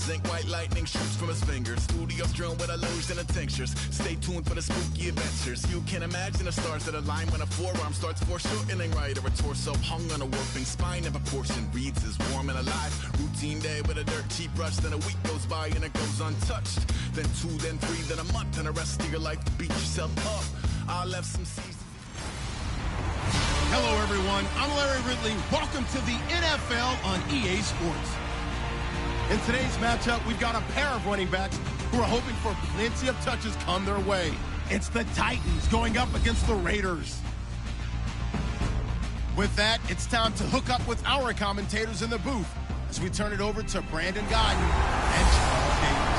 Zinc white lightning shoots from his fingers. Studios drone with illusion and tinctures. Stay tuned for the spooky adventures. You can imagine the stars that align when a forearm starts foreshortening right, or a torso hung on a warping spine of a portion reads as warm and alive. Routine day with a dirt cheap brush, then a week goes by and it goes untouched. Then 2, then 3, then a month, and the rest of your life to beat yourself up. I left some seasons. Hello, everyone. I'm Larry Ridley. Welcome to the NFL on EA Sports. In today's matchup, we've got a pair of running backs who are hoping for plenty of touches come their way. It's the Titans going up against the Raiders. With that, it's time to hook up with our commentators in the booth as we turn it over to Brandon Godden and Charles Davis.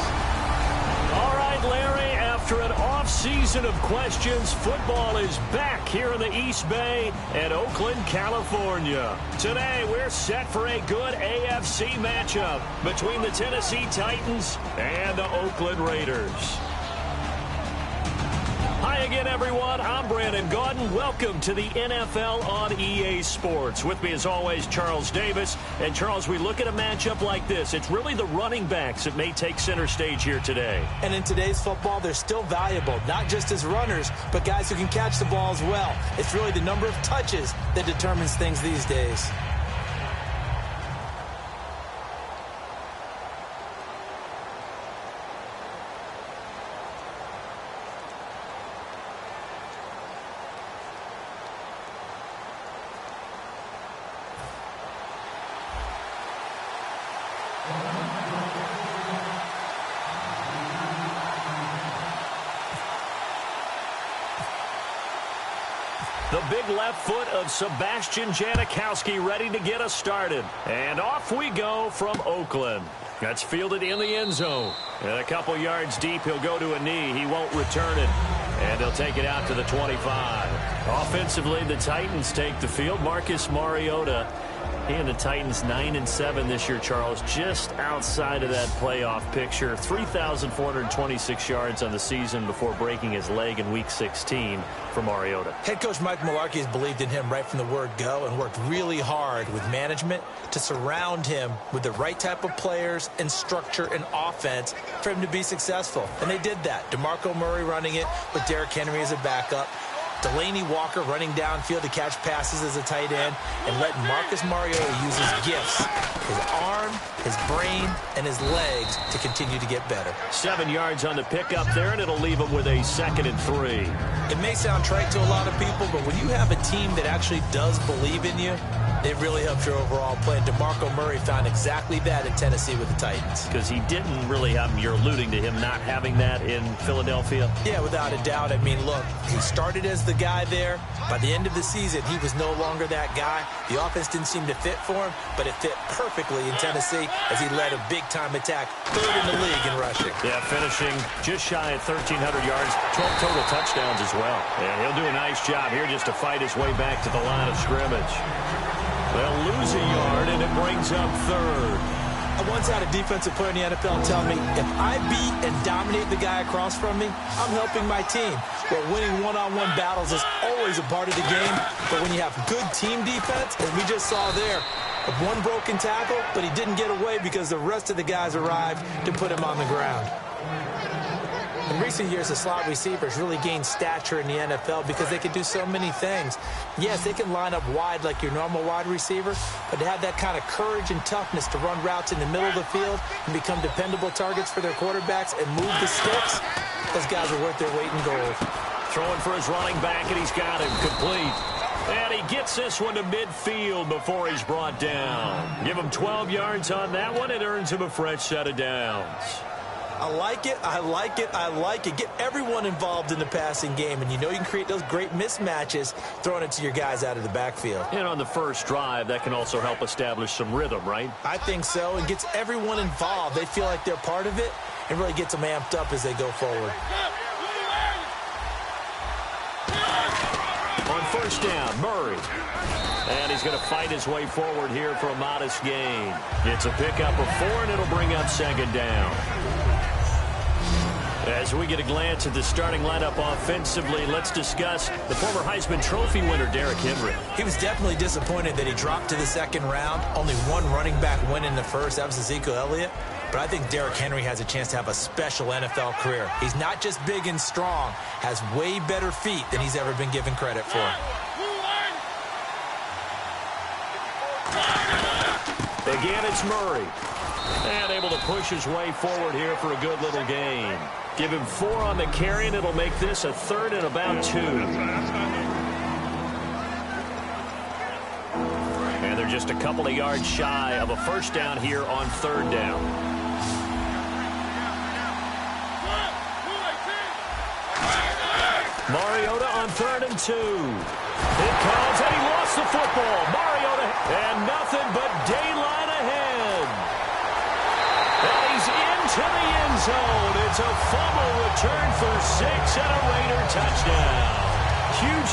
All right, Larry, after an off-season of questions, football is back here in the East Bay and Oakland, California. Today, we're set for a good AFC matchup between the Tennessee Titans and the Oakland Raiders. Hi again, everyone. I'm Brandon Gaudin. Welcome to the NFL on EA Sports. With me, as always, Charles Davis. And, Charles, we look at a matchup like this. It's really the running backs that may take center stage here today. And in today's football, they're still valuable, not just as runners, but guys who can catch the ball as well. It's really the number of touches that determines things these days. The big left foot of Sebastian Janikowski ready to get us started. And off we go from Oakland. That's fielded in the end zone. And a couple yards deep, he'll go to a knee. He won't return it. And he'll take it out to the 25. Offensively, the Titans take the field. Marcus Mariota. He and the Titans 9-7 this year, Charles, just outside of that playoff picture. 3,426 yards on the season before breaking his leg in Week 16 for Mariota. Head coach Mike Mularkey has believed in him right from the word go and worked really hard with management to surround him with the right type of players and structure and offense for him to be successful. And they did that. DeMarco Murray running it with Derrick Henry as a backup. Delaney Walker running downfield to catch passes as a tight end, and letting Marcus Mariota use his gifts, his arm, his brain, and his legs to continue to get better. 7 yards on the pickup there, and it'll leave him with a 2nd and 3. It may sound trite to a lot of people, but when you have a team that actually does believe in you, it really helps your overall play. And DeMarco Murray found exactly that in Tennessee with the Titans. Because he didn't really have him. You're alluding to him not having that in Philadelphia? Yeah, without a doubt. I mean, look, he started as the guy there. By the end of the season, he was no longer that guy. The offense didn't seem to fit for him, but it fit perfectly in Tennessee as he led a big-time attack, 3rd in the league in rushing. Yeah, finishing just shy of 1,300 yards, 12 total touchdowns as well. And he'll do a nice job here just to fight his way back to the line of scrimmage. They'll lose a yard, and it brings up 3rd. I once had a defensive player in the NFL tell me, if I beat and dominate the guy across from me, I'm helping my team. Well, winning one-on-one battles is always a part of the game, but when you have good team defense, as we just saw there, one broken tackle, but he didn't get away because the rest of the guys arrived to put him on the ground. In recent years, the slot receivers really gained stature in the NFL because they can do so many things. Yes, they can line up wide like your normal wide receiver, but to have that kind of courage and toughness to run routes in the middle of the field and become dependable targets for their quarterbacks and move the sticks, those guys are worth their weight in gold. Throwing for his running back, and he's got him complete. And he gets this one to midfield before he's brought down. Give him 12 yards on that one. It earns him a fresh set of downs. I like it, I like it, I like it. Get everyone involved in the passing game, and you know you can create those great mismatches throwing it to your guys out of the backfield. And on the first drive, that can also help establish some rhythm, right? I think so. It gets everyone involved. They feel like they're part of it and really gets them amped up as they go forward. On first down, Murray. And he's going to fight his way forward here for a modest gain. It's a pickup of 4, and it'll bring up 2nd down. As we get a glance at the starting lineup offensively, let's discuss the former Heisman Trophy winner, Derrick Henry. He was definitely disappointed that he dropped to the 2nd round. Only one running back win in the first. That was Ezekiel Elliott. but I think Derrick Henry has a chance to have a special NFL career. He's not just big and strong, has way better feet than he's ever been given credit for. Again, it's Murray. And able to push his way forward here for a good little gain. Give him 4 on the carry, and it'll make this a 3rd and about 2. And they're just a couple of yards shy of a first down here on 3rd down. Mariota on 3rd and 2. It comes, and he lost the football. Mariota, and nothing but daylight ahead. And he's into the end zone. It's a fumble return for 6 and a Raider touchdown.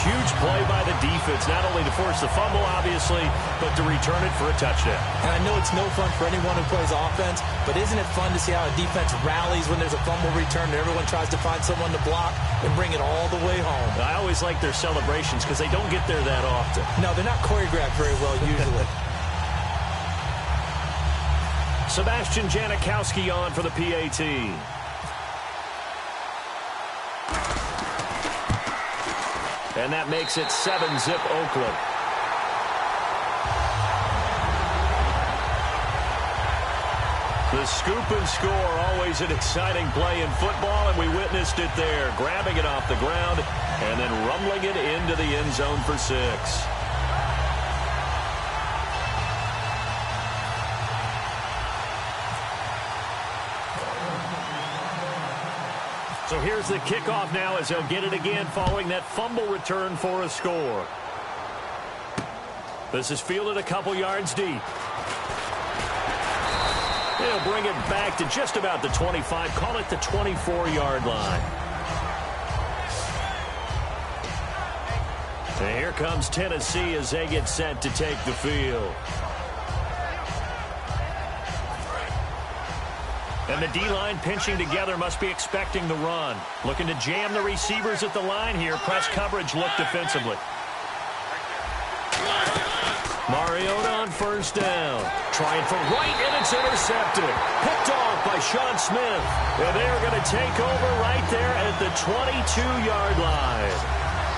Huge play by the defense, not only to force the fumble, obviously, but to return it for a touchdown. And I know it's no fun for anyone who plays offense, but isn't it fun to see how a defense rallies when there's a fumble return and everyone tries to find someone to block and bring it all the way home? I always like their celebrations because they don't get there that often. No, they're not choreographed very well usually. Sebastian Janikowski on for the PAT. And that makes it 7-zip Oakland. The scoop and score, always an exciting play in football, and we witnessed it there. Grabbing it off the ground and then rumbling it into the end zone for 6. So here's the kickoff now as they'll get it again following that fumble return for a score. This is fielded a couple yards deep. They'll bring it back to just about the 25, call it the 24-yard line. And here comes Tennessee as they get set to take the field. And the D-line pinching together, must be expecting the run. Looking to jam the receivers at the line here. Press coverage look defensively. Mariota on first down. Trying for right, and it's intercepted. Picked off by Sean Smith. And they're going to take over right there at the 22-yard line.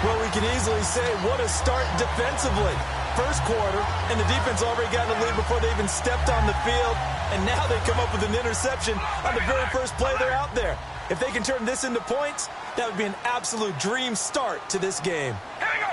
Well, we can easily say what a start defensively. First quarter, and the defense already got in the lead before they even stepped on the field. And now they come up with an interception on the very first play they're out there. If they can turn this into points, that would be an absolute dream start to this game.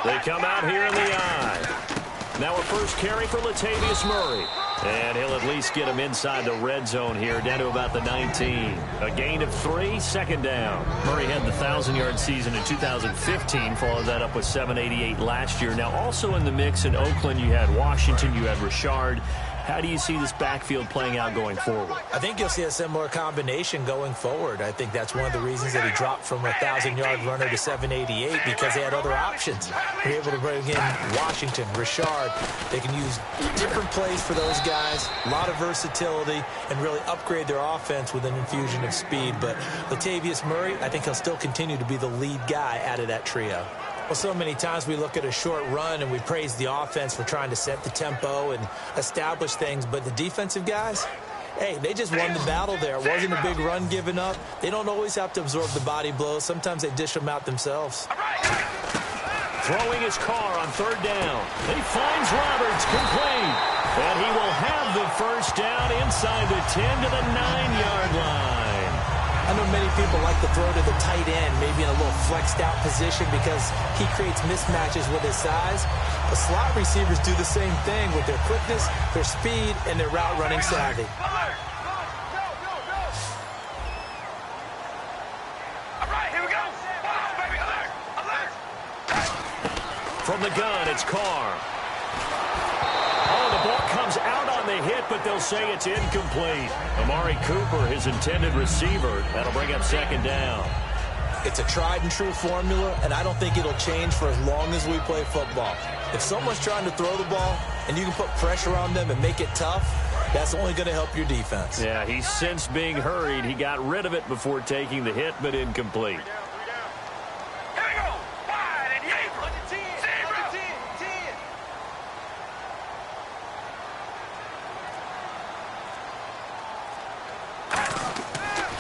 They come out here in the eye. Now a first carry for Latavius Murray. And he'll at least get him inside the red zone here, down to about the 19. A gain of 3, second down. Murray had the 1,000-yard season in 2015, followed that up with 788 last year. Now also in the mix in Oakland, you had Washington, you had Richard. How do you see this backfield playing out going forward? I think you'll see a similar combination going forward. I think that's one of the reasons that he dropped from a 1,000-yard runner to 788, because they had other options. They're able to bring in Washington, Richard. They can use different plays for those guys, a lot of versatility, and really upgrade their offense with an infusion of speed. But Latavius Murray, I think he'll still continue to be the lead guy out of that trio. Well, so many times we look at a short run and we praise the offense for trying to set the tempo and establish things, but the defensive guys, hey, they just won the battle there. It wasn't a big run given up. They don't always have to absorb the body blows. Sometimes they dish them out themselves. Throwing his car on third down. He finds Roberts, complete. And he will have the first down inside the 10 to the 9-yard line. I know many people like to throw to the tight end, maybe in a little flexed out position because he creates mismatches with his size. The slot receivers do the same thing with their quickness, their speed, and their route running savvy. From the gun, it's Carr. Oh, the ball comes out on the hit, but they'll say it's incomplete. Amari Cooper, his intended receiver. That'll bring up second down. It's a tried-and-true formula, and I don't think it'll change for as long as we play football. If someone's trying to throw the ball and you can put pressure on them and make it tough, that's only going to help your defense. Yeah, he's since being hurried. He got rid of it before taking the hit, but incomplete.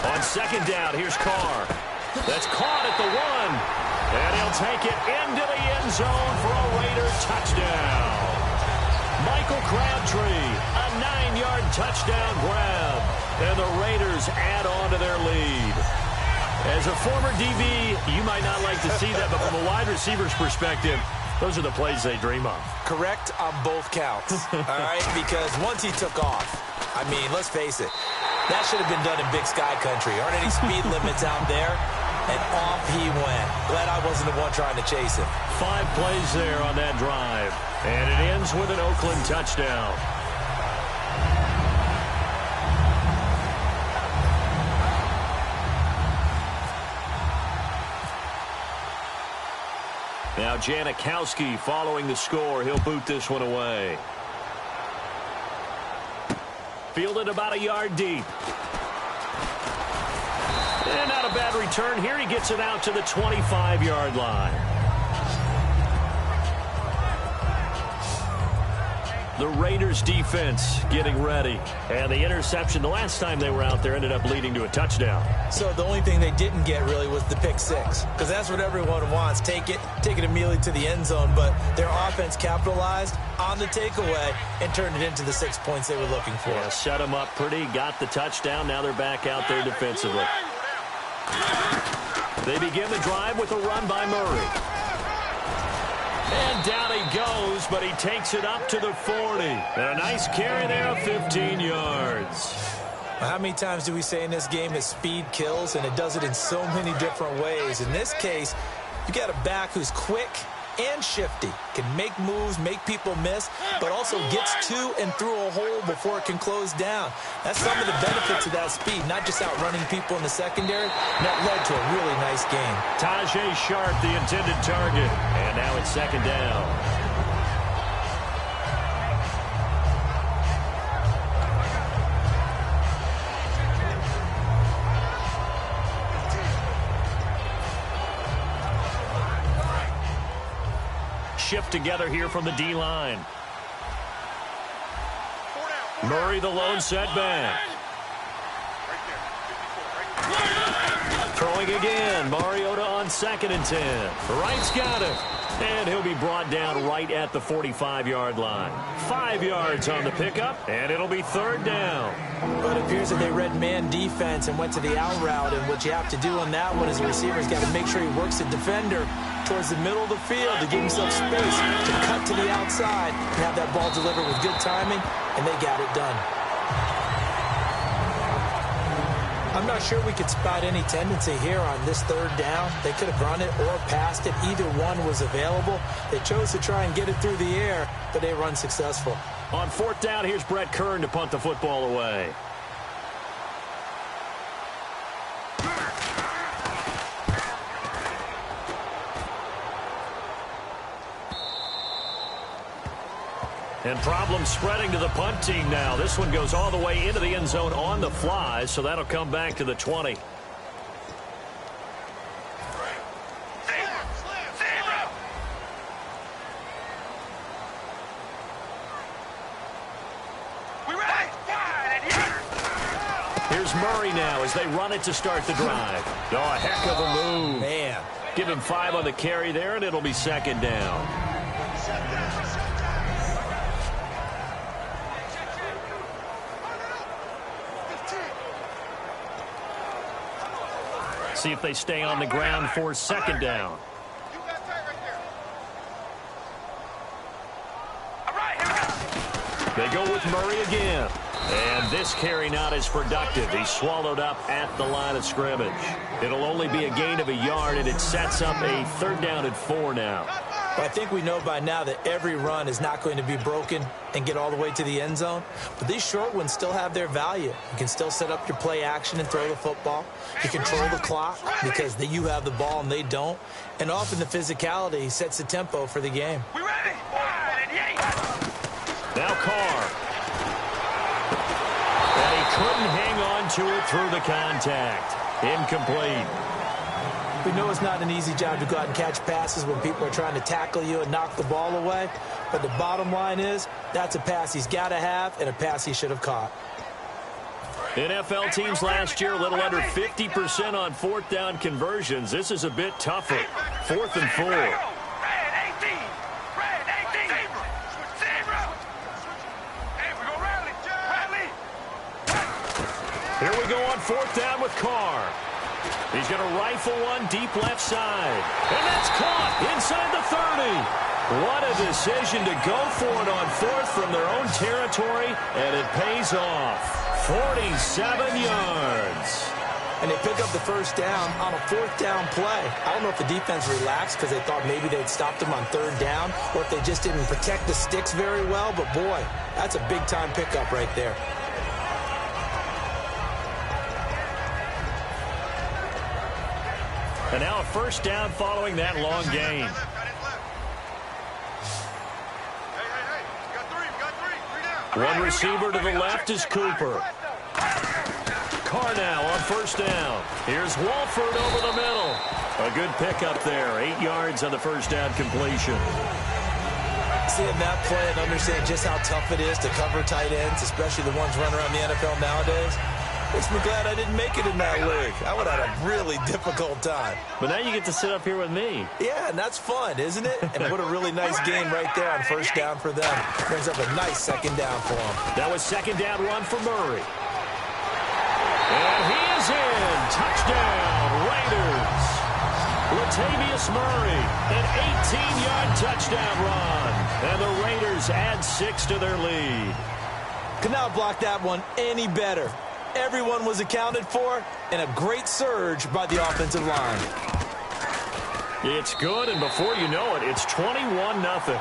On second down, here's Carr. That's caught at the 1. And he'll take it into the end zone for a Raider touchdown. Michael Crabtree, a 9-yard touchdown grab. And the Raiders add on to their lead. As a former DB, you might not like to see that, but from a wide receiver's perspective, those are the plays they dream of. Correct on both counts, all right? Because once he took off, I mean, let's face it, that should have been done in Big Sky Country. Aren't any speed limits out there? And off he went. Glad I wasn't the one trying to chase him. 5 plays there on that drive. And it ends with an Oakland touchdown. Now Janikowski following the score. He'll boot this one away. Fielded about a yard deep. And not a bad return here. He gets it out to the 25-yard line. The Raiders defense getting ready. And the interception the last time they were out there ended up leading to a touchdown. So the only thing they didn't get really was the pick 6. Because that's what everyone wants. Take it immediately to the end zone. But their offense capitalized on the takeaway and turned it into the 6 points they were looking for. Yeah, set them up pretty, got the touchdown. Now they're back out there defensively. They begin the drive with a run by Murray. And down he goes, but he takes it up to the 40. And a nice carry there of 15 yards. How many times do we say in this game that speed kills, and it does it in so many different ways? In this case, you got a back who's quick and shifty, can make moves, make people miss, but also gets to and through a hole before it can close down. That's some of the benefits of that speed, not just outrunning people in the secondary. And that led to a really nice game. Tajay Sharp, the intended target. And now it's second down. Shift together here from the D-line. Murray, the lone setback. Throwing again. Mariota on 2nd and 10. Wright's got it. And he'll be brought down right at the 45-yard line. 5 yards on the pickup, and it'll be 3rd down. But it appears that they read man defense and went to the out route, and what you have to do on that one is the receiver's got to make sure he works the defender towards the middle of the field to give himself space to cut to the outside and have that ball delivered with good timing, and they got it done. I'm not sure we could spot any tendency here on this 3rd down. They could have run it or passed it. Either one was available. They chose to try and get it through the air, but they were unsuccessful. On 4th down, here's Brett Kern to punt the football away. And problems spreading to the punt team now. This one goes all the way into the end zone on the fly, so that'll come back to the 20. Here's Murray now as they run it to start the drive. Oh, a heck of a move. Man. Give him 5 on the carry there, and it'll be 2nd down. See if they stay on the ground for 2nd down. They go with Murray again. And this carry not as productive. He's swallowed up at the line of scrimmage. It'll only be a gain of a yard, and it sets up a 3rd down and 4 now. Well, I think we know by now that every run is not going to be broken and get all the way to the end zone. But these short ones still have their value. You can still set up your play action and throw the football. You control the clock because you have the ball and they don't. And often the physicality sets the tempo for the game. We ready? Now Carr. And he couldn't hang on to it through the contact. Incomplete. We know it's not an easy job to go out and catch passes when people are trying to tackle you and knock the ball away. But the bottom line is that's a pass he's got to have and a pass he should have caught. NFL teams last year a little under 50% on fourth down conversions. This is a bit tougher. 4th and 4. Here we go on 4th down with Carr. He's going to rifle one deep left side. And that's caught inside the 30. What a decision to go for it on 4th from their own territory, and it pays off. 47 yards. And they pick up the first down on a 4th down play. I don't know if the defense relaxed because they thought maybe they'd stopped them on 3rd down, or if they just didn't protect the sticks very well. But, boy, that's a big-time pickup right there. And now a first down following that long gain. One receiver to the left is Cooper. Carr now on first down. Here's Wolford over the middle. A good pickup there. 8 yards on the first down completion. Seeing that play and understand just how tough it is to cover tight ends, especially the ones running around the NFL nowadays, makes me glad I didn't make it in that league. I would have had a really difficult time. But now you get to sit up here with me. Yeah, and that's fun, isn't it? And what a really nice game right there on first down for them. Brings up a nice second down for them. That was second down run for Murray. And he is in. Touchdown, Raiders. Latavius Murray, an 18-yard touchdown run. And the Raiders add 6 to their lead. Could not block that one any better. Everyone was accounted for, and a great surge by the offensive line. It's good, and before you know it, it's 21-0.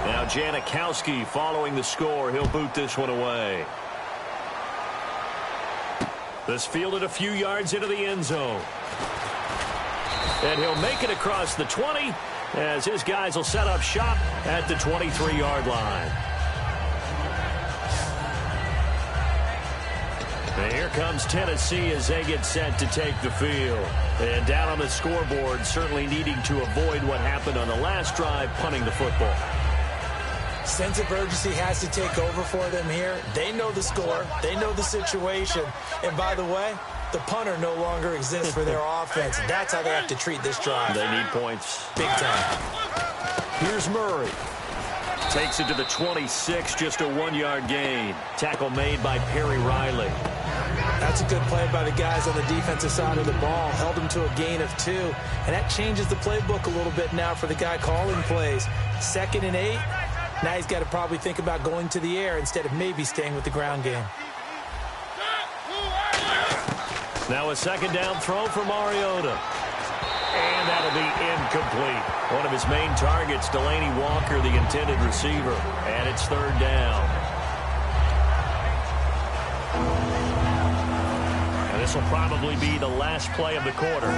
Now Janikowski following the score. He'll boot this one away. This fielded a few yards into the end zone. And he'll make it across the 20 as his guys will set up shop at the 23-yard line. And here comes Tennessee as they get set to take the field. And down on the scoreboard, certainly needing to avoid what happened on the last drive, punting the football. Sense of urgency has to take over for them here. They know the score. They know the situation. And by the way, the punter no longer exists for their offense. That's how they have to treat this drive. They need points. Big time. Here's Murray. Takes it to the 26, just a 1-yard gain. Tackle made by Perry Riley. That's a good play by the guys on the defensive side of the ball. Held them to a gain of 2. And that changes the playbook a little bit now for the guy calling plays. 2nd and 8. Now he's got to probably think about going to the air instead of maybe staying with the ground game. Now a second down throw for Mariota. And that'll be incomplete. One of his main targets, Delaney Walker, the intended receiver. And it's 3rd down. And this will probably be the last play of the quarter.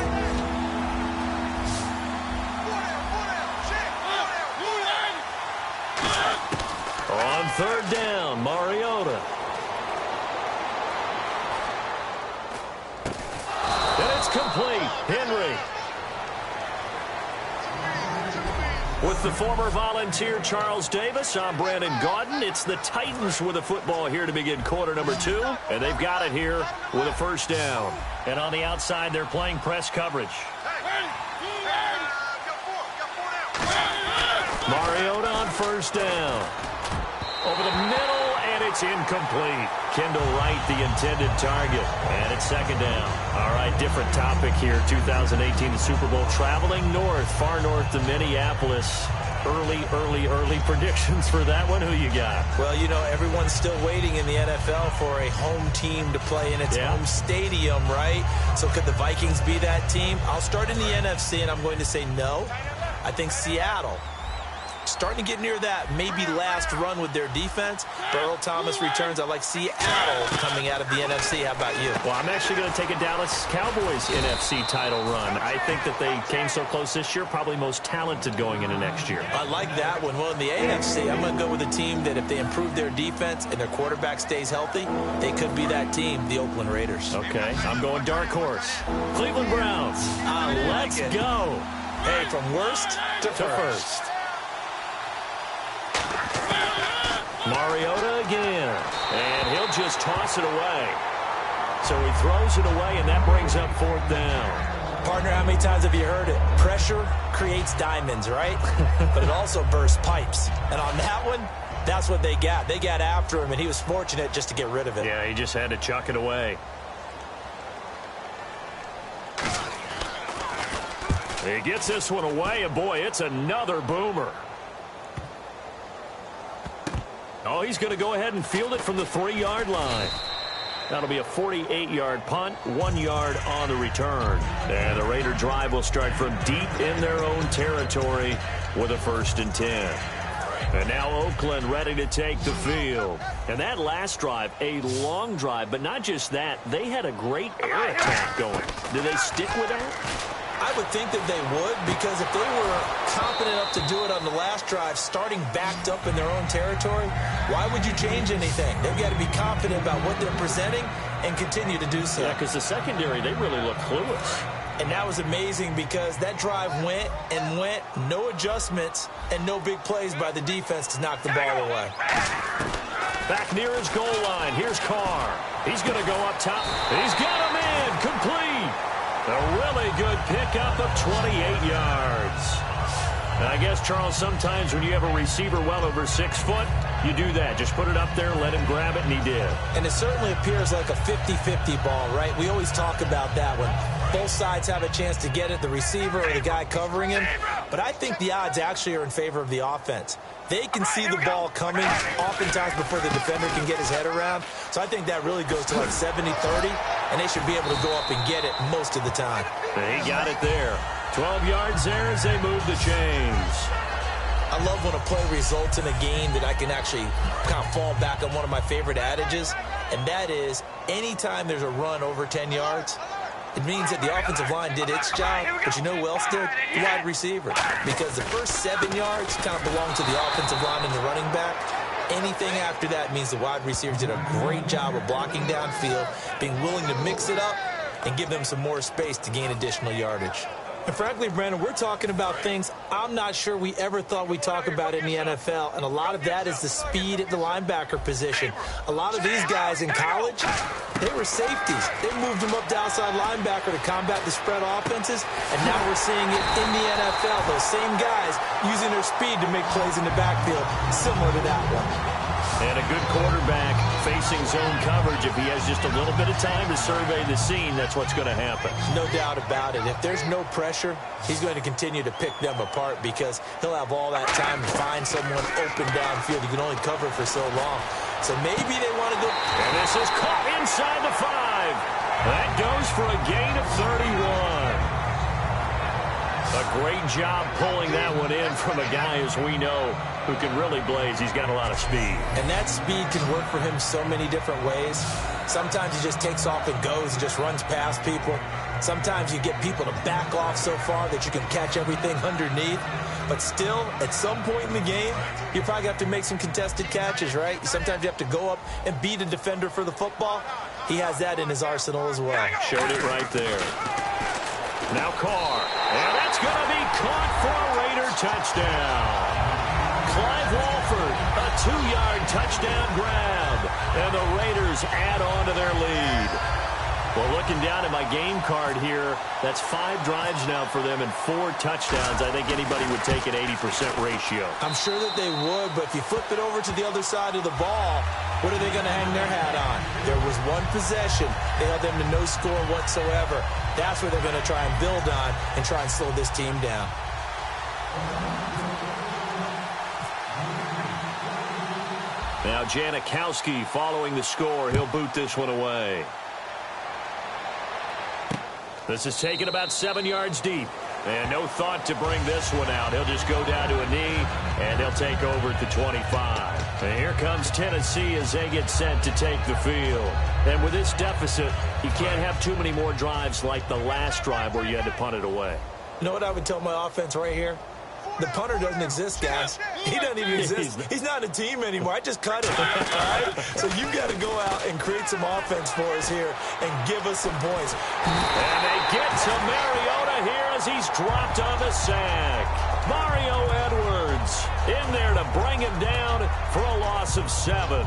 On 3rd down, Mariota. And it's complete. Henry. With the former Volunteer Charles Davis, I'm Brandon Gaudin. It's the Titans with the football here to begin quarter number 2. And they've got it here with a first down. And on the outside, they're playing press coverage. Mariota on first down. Over the middle, and it's incomplete. Kendall Wright, the intended target. And it's 2nd down. All right, different topic here. 2018, the Super Bowl. Traveling north, far north to Minneapolis. Early predictions for that one. Who you got? Well, you know, everyone's still waiting in the NFL for a home team to play in its home stadium, right? So could the Vikings be that team? I'll start in the NFC, and I'm going to say no. I think Seattle starting to get near that maybe last run with their defense. But Earl Thomas returns. I like Seattle coming out of the NFC. How about you? Well, I'm actually going to take a Dallas Cowboys NFC title run. I think that they came so close this year, probably most talented going into next year. I like that one. Well, in the AFC, I'm going to go with a team that if they improve their defense and their quarterback stays healthy, they could be that team, the Oakland Raiders. Okay, I'm going dark horse. Cleveland Browns. Let's go. Hey, from worst to first. Mariota again. And he'll just toss it away. So he throws it away, and that brings up 4th down. Partner, how many times have you heard it? Pressure creates diamonds, right? But it also bursts pipes. And on that one, that's what they got. They got after him, and he was fortunate just to get rid of it. Yeah, he just had to chuck it away. He gets this one away, and boy, it's another boomer. Oh, he's going to go ahead and field it from the 3-yard line. That'll be a 48-yard punt, 1 yard on the return. And the Raider drive will start from deep in their own territory with a 1st and 10. And now Oakland ready to take the field. And that last drive, a long drive, but not just that. They had a great air attack going. Do they stick with that? I would think that they would, because if they were confident enough to do it on the last drive, starting backed up in their own territory, why would you change anything? They've got to be confident about what they're presenting and continue to do so. Yeah, because the secondary, they really look clueless. And that was amazing because that drive went and went, no adjustments, and no big plays by the defense to knock the ball away. Back near his goal line, here's Carr. He's going to go up top. He's got him in, complete. A really good pickup of 28 yards. And I guess, Charles, sometimes when you have a receiver well over 6 foot, you do that. Just put it up there, let him grab it, and he did. And it certainly appears like a 50-50 ball, right? We always talk about that when both sides have a chance to get it, the receiver or the guy covering him. But I think the odds actually are in favor of the offense. They can see the ball coming oftentimes before the defender can get his head around. So I think that really goes to like 70-30, and they should be able to go up and get it most of the time. He got it there. 12 yards there as they move the chains. I love when a play results in a game that I can actually kind of fall back on one of my favorite adages, and that is anytime there's a run over 10 yards, it means that the offensive line did its job, but you know who else did? The wide receiver. Because the first 7 yards kind of belong to the offensive line and the running back. Anything after that means the wide receivers did a great job of blocking downfield, being willing to mix it up, and give them some more space to gain additional yardage. And frankly, Brandon, we're talking about things I'm not sure we ever thought we'd talk about in the NFL, and a lot of that is the speed at the linebacker position. A lot of these guys in college, they were safeties. They moved them up to outside linebacker to combat the spread offenses, and now we're seeing it in the NFL. Those same guys using their speed to make plays in the backfield, similar to that one. And a good quarterback facing zone coverage. If he has just a little bit of time to survey the scene, that's what's going to happen. No doubt about it. If there's no pressure, he's going to continue to pick them apart because he'll have all that time to find someone open downfield. You can only cover for so long. So maybe they want to go. And this is caught inside the 5. That goes for a gain of 31. A great job pulling that one in from a guy, as we know, who can really blaze. He's got a lot of speed. And that speed can work for him so many different ways. Sometimes he just takes off and goes and just runs past people. Sometimes you get people to back off so far that you can catch everything underneath. But still, at some point in the game, you probably have to make some contested catches, right? Sometimes you have to go up and beat a defender for the football. He has that in his arsenal as well. Showed it right there. Now Carr. And that's going to be caught for a Raider touchdown. Clive Walford, a 2-yard touchdown grab. And the Raiders add on to their lead. Well, looking down at my game card here, that's 5 drives now for them and 4 touchdowns. I think anybody would take an 80% ratio. I'm sure that they would, but if you flip it over to the other side of the ball, what are they going to hang their hat on? There was one possession. They held them to no score whatsoever. That's what they're going to try and build on and try and slow this team down. Now Janikowski following the score. He'll boot this one away. This is taken about 7 yards deep. And no thought to bring this one out. He'll just go down to a knee, and they'll take over at the 25. And here comes Tennessee as they get set to take the field. And with this deficit, you can't have too many more drives like the last drive where you had to punt it away. You know what I would tell my offense right here? The punter doesn't exist, guys. He doesn't even exist. He's not a team anymore. I just cut it. All right? So you've got to go out and create some offense for us here and give us some points. And they get to Mariota here as he's dropped on the sack. Mario Edwards in there to bring him down for a loss of 7.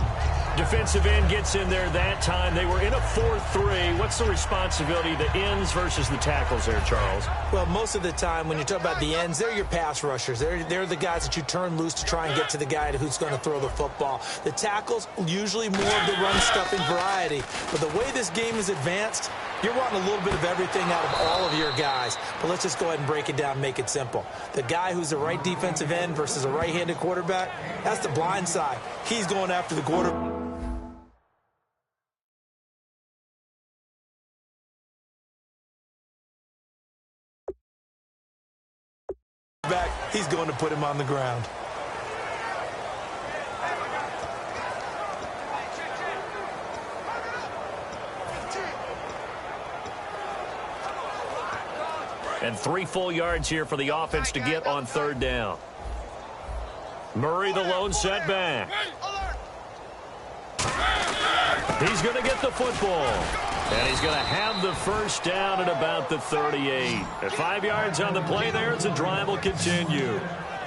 Defensive end gets in there that time. They were in a 4-3. What's the responsibility of the ends versus the tackles there, Charles? Well, most of the time when you talk about the ends, they're your pass rushers. They're the guys that you turn loose to try and get to the guy who's going to throw the football. The tackles, usually more of the run-stuffing variety. But the way this game is advanced, you're wanting a little bit of everything out of all of your guys. But let's just go ahead and break it down and make it simple. The guy who's the right defensive end versus a right-handed quarterback, that's the blind side. He's going after the quarterback. He's going to put him on the ground. And 3 full yards here for the offense to get on 3rd down. Murray, the lone setback. He's going to get the football. And he's going to have the first down at about the 38. At 5 yards on the play there, as the drive will continue.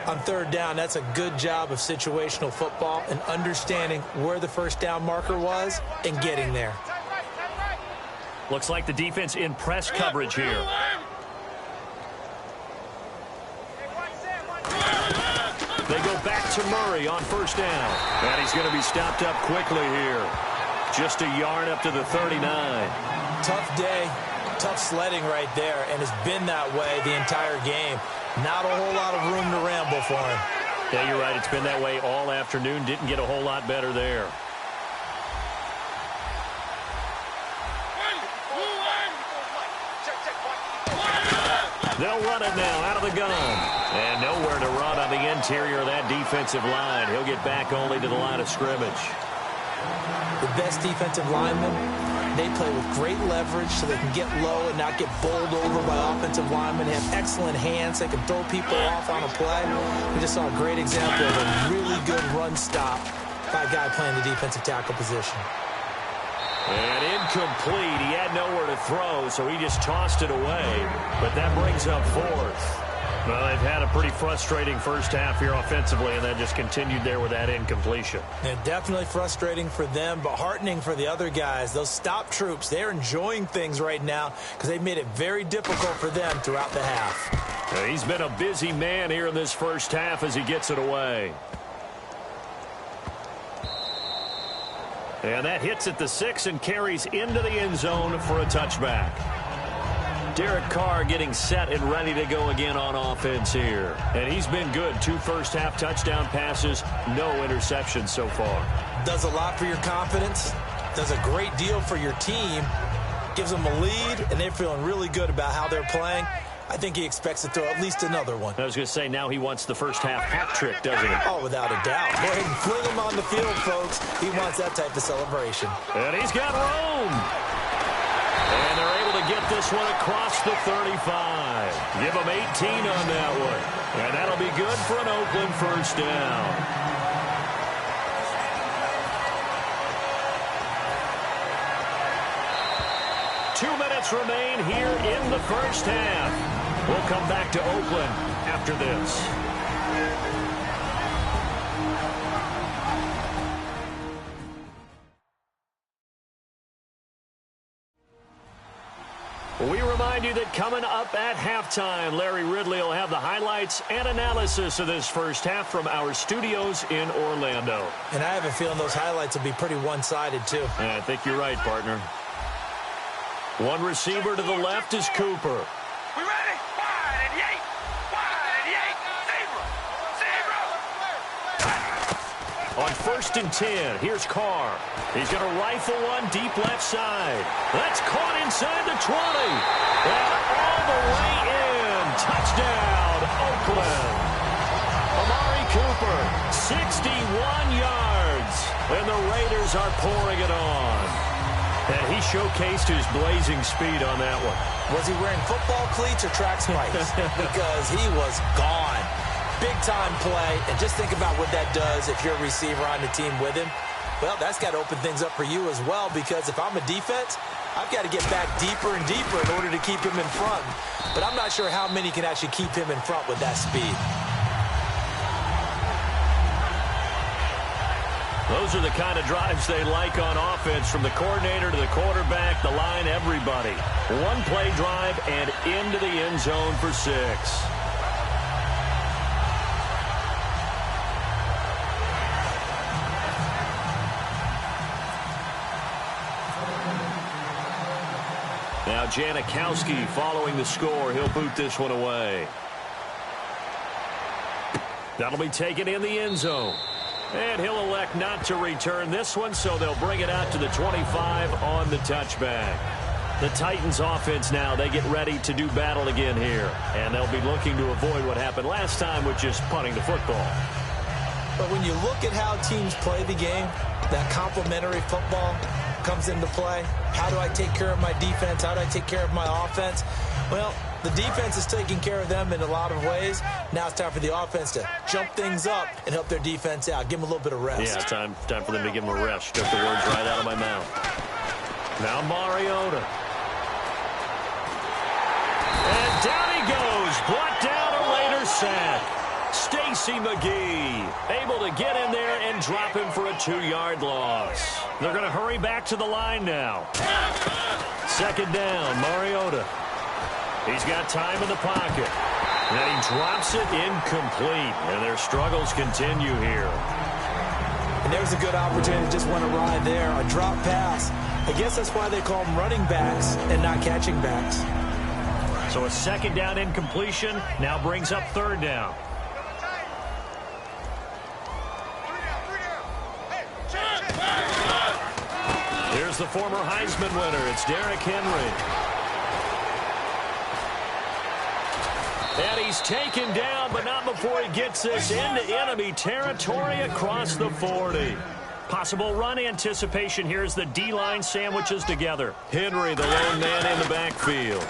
On 3rd down, that's a good job of situational football and understanding where the first down marker was and getting there. Looks like the defense in press coverage here. They go back to Murray on 1st down. And he's going to be stopped up quickly here. Just a yard up to the 39. Tough day, tough sledding right there, and it's been that way the entire game. Not a whole lot of room to ramble for him. Yeah, you're right. It's been that way all afternoon. Didn't get a whole lot better there. They'll run it now out of the gun. And nowhere to run on the interior of that defensive line. He'll get back only to the line of scrimmage. The best defensive linemen, they play with great leverage so they can get low and not get bowled over by offensive linemen. They have excellent hands. They can throw people off on a play. We just saw a great example of a really good run stop by a guy playing the defensive tackle position. And incomplete. He had nowhere to throw, so he just tossed it away. But that brings up 4th. Well, they've had a pretty frustrating first half here offensively, and that just continued there with that incompletion. And definitely frustrating for them, but heartening for the other guys. Those stop troops, they're enjoying things right now because they've made it very difficult for them throughout the half. Now, he's been a busy man here in this first half as he gets it away. And that hits at the 6 and carries into the end zone for a touchback. Derek Carr getting set and ready to go again on offense here. And he's been good. 2 first-half touchdown passes, no interceptions so far. Does a lot for your confidence. Does a great deal for your team. Gives them a lead, and they're feeling really good about how they're playing. I think he expects to throw at least another one. I was going to say, now he wants the first-half hat trick, doesn't he? Oh, without a doubt. Go ahead and fling him on the field, folks. He wants that type of celebration. And he's got room. And they're able to get this one across the 35. Give them 18 on that one. And that'll be good for an Oakland first down. Two minutes remain here in the first half. We'll come back to Oakland after this. We remind you that coming up at halftime, Larry Ridley will have the highlights and analysis of this first half from our studios in Orlando. And I have a feeling those highlights will be pretty one-sided, too. I think you're right, partner. One receiver to the left is Cooper. We ready? Wide and yank. Wide and yank. Zebra. On 1st and 10, here's Carr. He's going to rifle one deep left side. That's caught inside the 20. And all the way in. And the Raiders are pouring it on. And he showcased his blazing speed on that one. Was he wearing football cleats or track spikes? Because he was gone. Big-time play. And just think about what that does if you're a receiver on the team with him. Well, that's got to open things up for you as well, because if I'm a defense, I've got to get back deeper and deeper in order to keep him in front. But I'm not sure how many can actually keep him in front with that speed. Those are the kind of drives they like on offense, from the coordinator to the quarterback, the line, everybody. One play drive and into the end zone for 6. Now Janikowski following the score. He'll boot this one away. That'll be taken in the end zone. And he'll elect not to return this one, so they'll bring it out to the 25 on the touchback. The Titans offense now, they get ready to do battle again here. And they'll be looking to avoid what happened last time with just punting the football. But when you look at how teams play the game, that complementary football comes into play. How do I take care of my defense? How do I take care of my offense? Well, the defense is taking care of them in a lot of ways. Now it's time for the offense to jump things up and help their defense out. Give them a little bit of rest. Yeah, time for them to give them a rest. Took the words right out of my mouth. Now Mariota. And down he goes. Brought down a Raider sack. Stacy McGee able to get in there and drop him for a 2-yard loss. They're going to hurry back to the line now. Second down, Mariota. He's got time in the pocket. And then he drops it incomplete. And their struggles continue here. And there's a good opportunity to just want to ride there. A drop pass. I guess that's why they call them running backs and not catching backs. So a second down incompletion now brings up third down. Here's the former Heisman winner. It's Derrick Henry. And he's taken down, but not before he gets this into enemy territory across the 40. Possible run anticipation here as the D-line sandwiches together. Henry, the lone man in the backfield.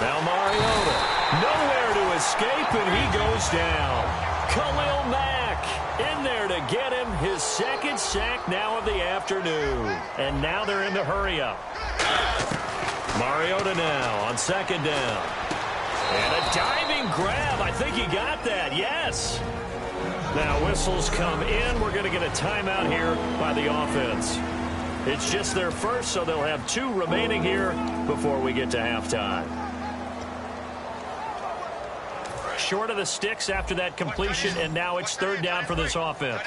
Now Mariota. Nowhere to escape, and he goes down. Khalil Mack in there to get him his second sack now of the afternoon. And now they're in the hurry-up. Mariota now on second down. And a diving grab. I think he got that. Yes. Now whistles come in. We're going to get a timeout here by the offense. It's just their first, so they'll have 2 remaining here before we get to halftime. Short of the sticks after that completion, and now it's third down for this offense.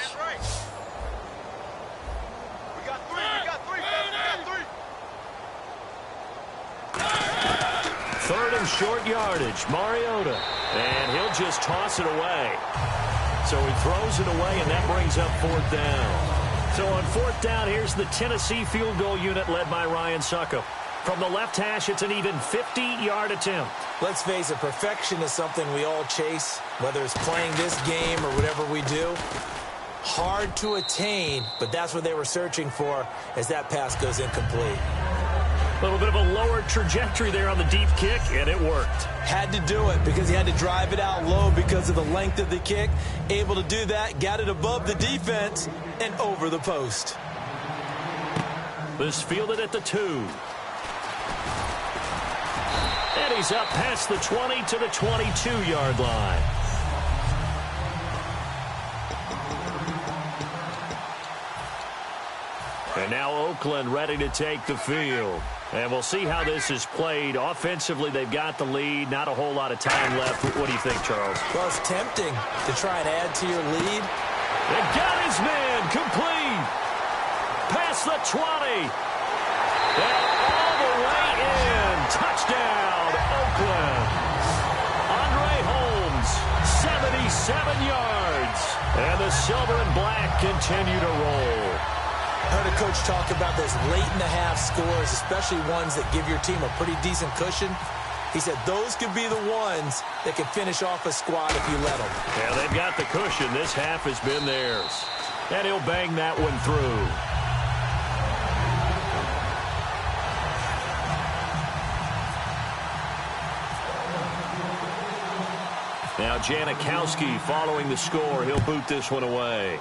Third and short yardage, Mariota. And he'll just toss it away. So he throws it away, and that brings up fourth down. So on fourth down, here's the Tennessee field goal unit led by Ryan Suckup. From the left hash, it's an even 50-yard attempt. Let's face it, perfection is something we all chase, whether it's playing this game or whatever we do. Hard to attain, but that's what they were searching for as that pass goes incomplete. A little bit of a lower trajectory there on the deep kick, and it worked. Had to do it because he had to drive it out low because of the length of the kick. Able to do that, got it above the defense and over the post. This fielded at the 2. And he's up past the 20 to the 22-yard line. And now Oakland ready to take the field. And we'll see how this is played. Offensively, they've got the lead. Not a whole lot of time left. What do you think, Charles? Well, it's tempting to try and add to your lead. They got his man complete. Past the 20. And all the way in. Touchdown, Oakland. Andre Holmes, 77 yards. And the silver and black continue to roll. I heard a coach talk about those late-in-the-half scores, especially ones that give your team a pretty decent cushion. He said those could be the ones that can finish off a squad if you let them. Yeah, they've got the cushion. This half has been theirs. And he'll bang that one through. Now Janikowski following the score. He'll boot this one away.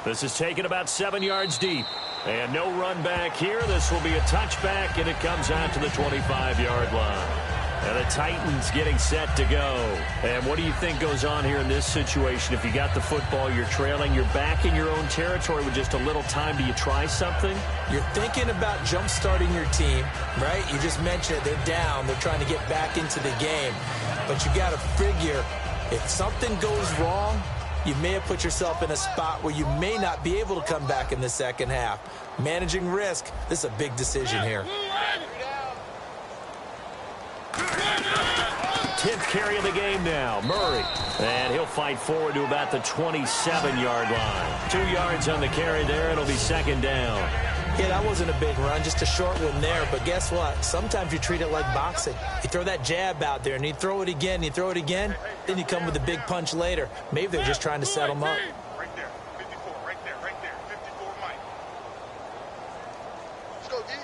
This is taken about 7 yards deep. And no run back here. This will be a touchback, and it comes out to the 25-yard line. And the Titans getting set to go. And what do you think goes on here in this situation? If you got the football, you're trailing, you're back in your own territory with just a little time. Do you try something? You're thinking about jump-starting your team, right? You just mentioned it. They're down. They're trying to get back into the game. But you got to figure, if something goes wrong, you may have put yourself in a spot where you may not be able to come back in the second half. Managing risk, this is a big decision here. 10th carry of the game now, Murray. And he'll fight forward to about the 27-yard line. 2 yards on the carry there. It'll be second down. Yeah, that wasn't a big run, just a short one there. But guess what? Sometimes you treat it like boxing. You throw that jab out there, and you throw it again, then you come with a big punch later. Maybe they're just trying to set them up. Right there, 54, right there, 54, Mike. Let's go, D.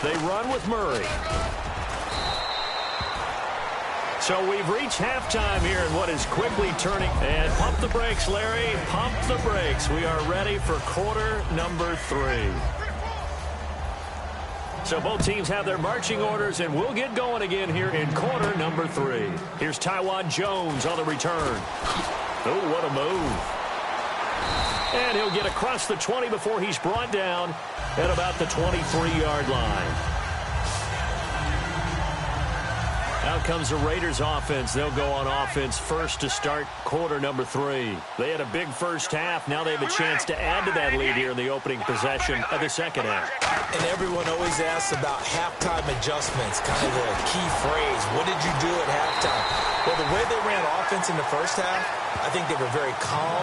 They run with Murray. So we've reached halftime here in what is quickly turning. And pump the brakes, Larry. Pump the brakes. We are ready for quarter number 3. So both teams have their marching orders, and we'll get going again here in quarter number 3. Here's Tywan Jones on the return. Oh, what a move. And he'll get across the 20 before he's brought down at about the 23-yard line. Out comes the Raiders offense. They'll go on offense first to start quarter number 3. They had a big first half. Now they have a chance to add to that lead here in the opening possession of the second half. And everyone always asks about halftime adjustments, kind of the key phrase. What did you do at halftime? Well, the way they ran offense in the first half, I think they were very calm,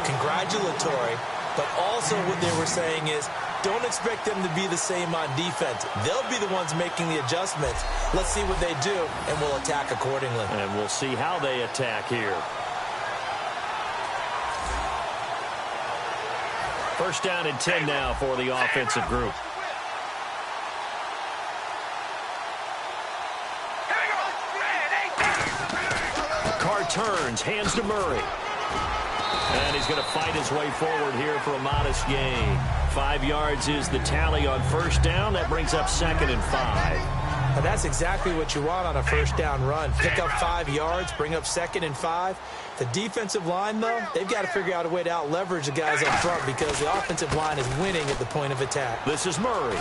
congratulatory, but also what they were saying is, don't expect them to be the same on defense. They'll be the ones making the adjustments. Let's see what they do, and we'll attack accordingly. And we'll see how they attack here. First down and 10 now for the offensive group. Carr turns, hands to Murray. And he's going to fight his way forward here for a modest gain. 5 yards is the tally on first down. That brings up 2nd and 5. Now that's exactly what you want on a first down run. Pick up 5 yards, bring up 2nd and 5. The defensive line, though, they've got to figure out a way to out-leverage the guys up front because the offensive line is winning at the point of attack. This is Murray.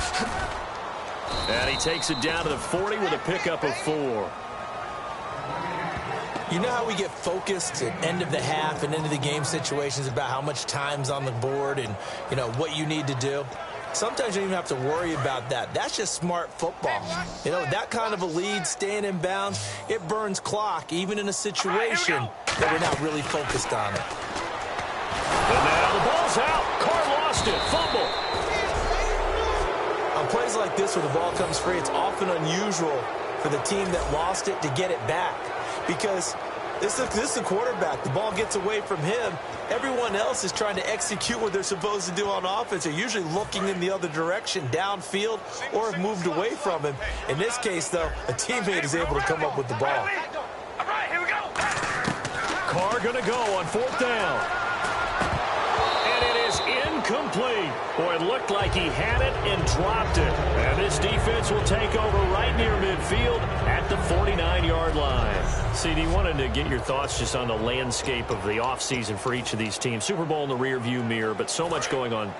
And he takes it down to the 40 with a pickup of 4. You know how we get focused at end of the half and into the game situations about how much time's on the board and, you know, what you need to do? Sometimes you don't even have to worry about that. That's just smart football. You know, that kind of a lead, staying in bounds, it burns clock, even in a situation that we're not really focused on it. And now the ball's out. Carr lost it. Fumble. On plays like this where the ball comes free, it's often unusual for the team that lost it to get it back. Because this is the quarterback. The ball gets away from him. Everyone else is trying to execute what they're supposed to do on offense. They're usually looking in the other direction, downfield, or have moved away from him. In this case, though, a teammate is able to come up with the ball. All right, here we go. Carr going to go on 4th down. And it is incomplete. Boy, it looked like he had it and dropped it. And this defense will take over right near midfield at the 49-yard line. CD, wanted to get your thoughts just on the landscape of the offseason for each of these teams. Super Bowl in the rearview mirror, but so much going on.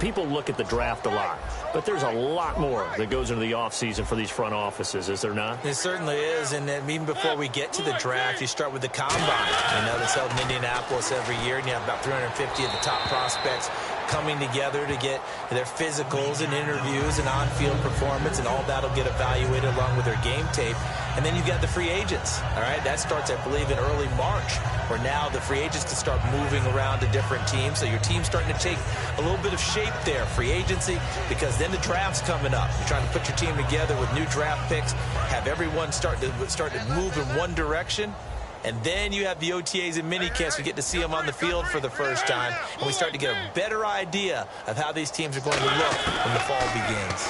People look at the draft a lot, but there's a lot more that goes into the offseason for these front offices, is there not? It certainly is, and even before we get to the draft, you start with the combine. You know, that's held in Indianapolis every year, and you have about 350 of the top prospects coming together to get their physicals and interviews and on-field performance, and all that will get evaluated along with their game tape. And then you've got the free agents, all right? That starts, I believe, in early March, where now the free agents can start moving around to different teams. So your team's starting to take a little bit of shape there, free agency, because then the draft's coming up. You're trying to put your team together with new draft picks, have everyone start to move in one direction. And then you have the OTAs and minicamps. We get to see them on the field for the first time. And we start to get a better idea of how these teams are going to look when the fall begins.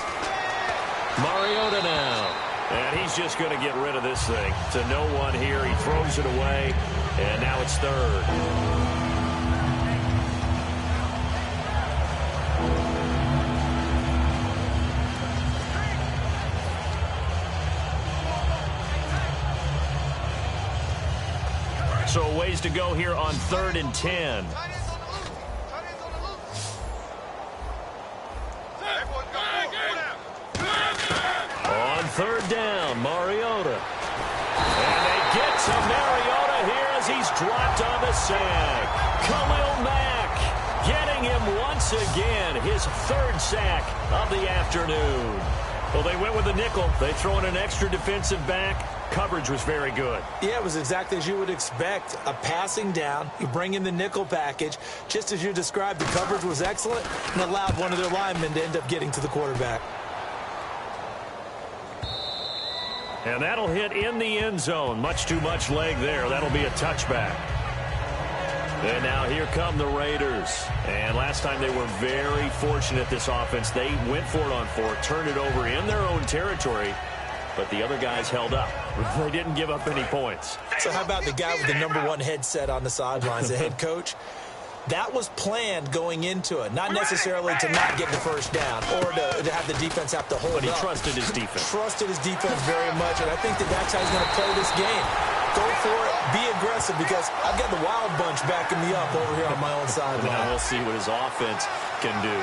Mariota now. And he's just going to get rid of this thing. To no one here. He throws it away. And now it's third. So a ways to go here on 3rd and 10. On 3rd down, Mariota. And they get to Mariota here as he's dropped on the sack. Khalil Mack getting him once again, his 3rd sack of the afternoon. Well, they went with the nickel. They throw in an extra defensive back. Coverage was very good. Yeah, it was exactly as you would expect. A passing down. You bring in the nickel package. Just as you described, the coverage was excellent and allowed one of their linemen to end up getting to the quarterback. And that'll hit in the end zone. Much too much leg there. That'll be a touchback. And now here come the Raiders. And last time they were very fortunate, this offense. They went for it on 4, turned it over in their own territory. But the other guys held up. They didn't give up any points. So how about the guy with the #1 headset on the sidelines, the head coach? That was planned going into it. Not necessarily to not get the first down or to have the defense have to hold up. But he trusted his defense. Trusted his defense very much, and I think that's how he's going to play this game. Go for it. Be aggressive, because I've got the wild bunch backing me up over here on my own sideline. Now we'll see what his offense can do.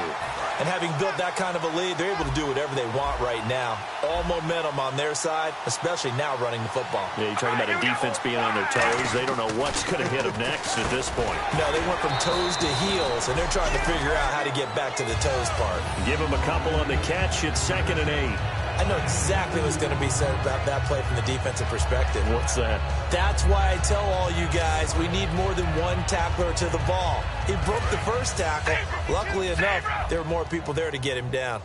And having built that kind of a lead, they're able to do whatever they want right now. All momentum on their side, especially now running the football. Yeah, you're talking about a defense being on their toes. They don't know what's going to hit them next at this point. No, they went from toes to heels, and they're trying to figure out how to get back to the toes part. Give them a couple on the catch. It's 2nd and 8. I know exactly what's going to be said about that play from the defensive perspective. What's that? That's why I tell all you guys we need more than one tackler to the ball. He broke the first tackle. Luckily enough, there were more people there to get him down.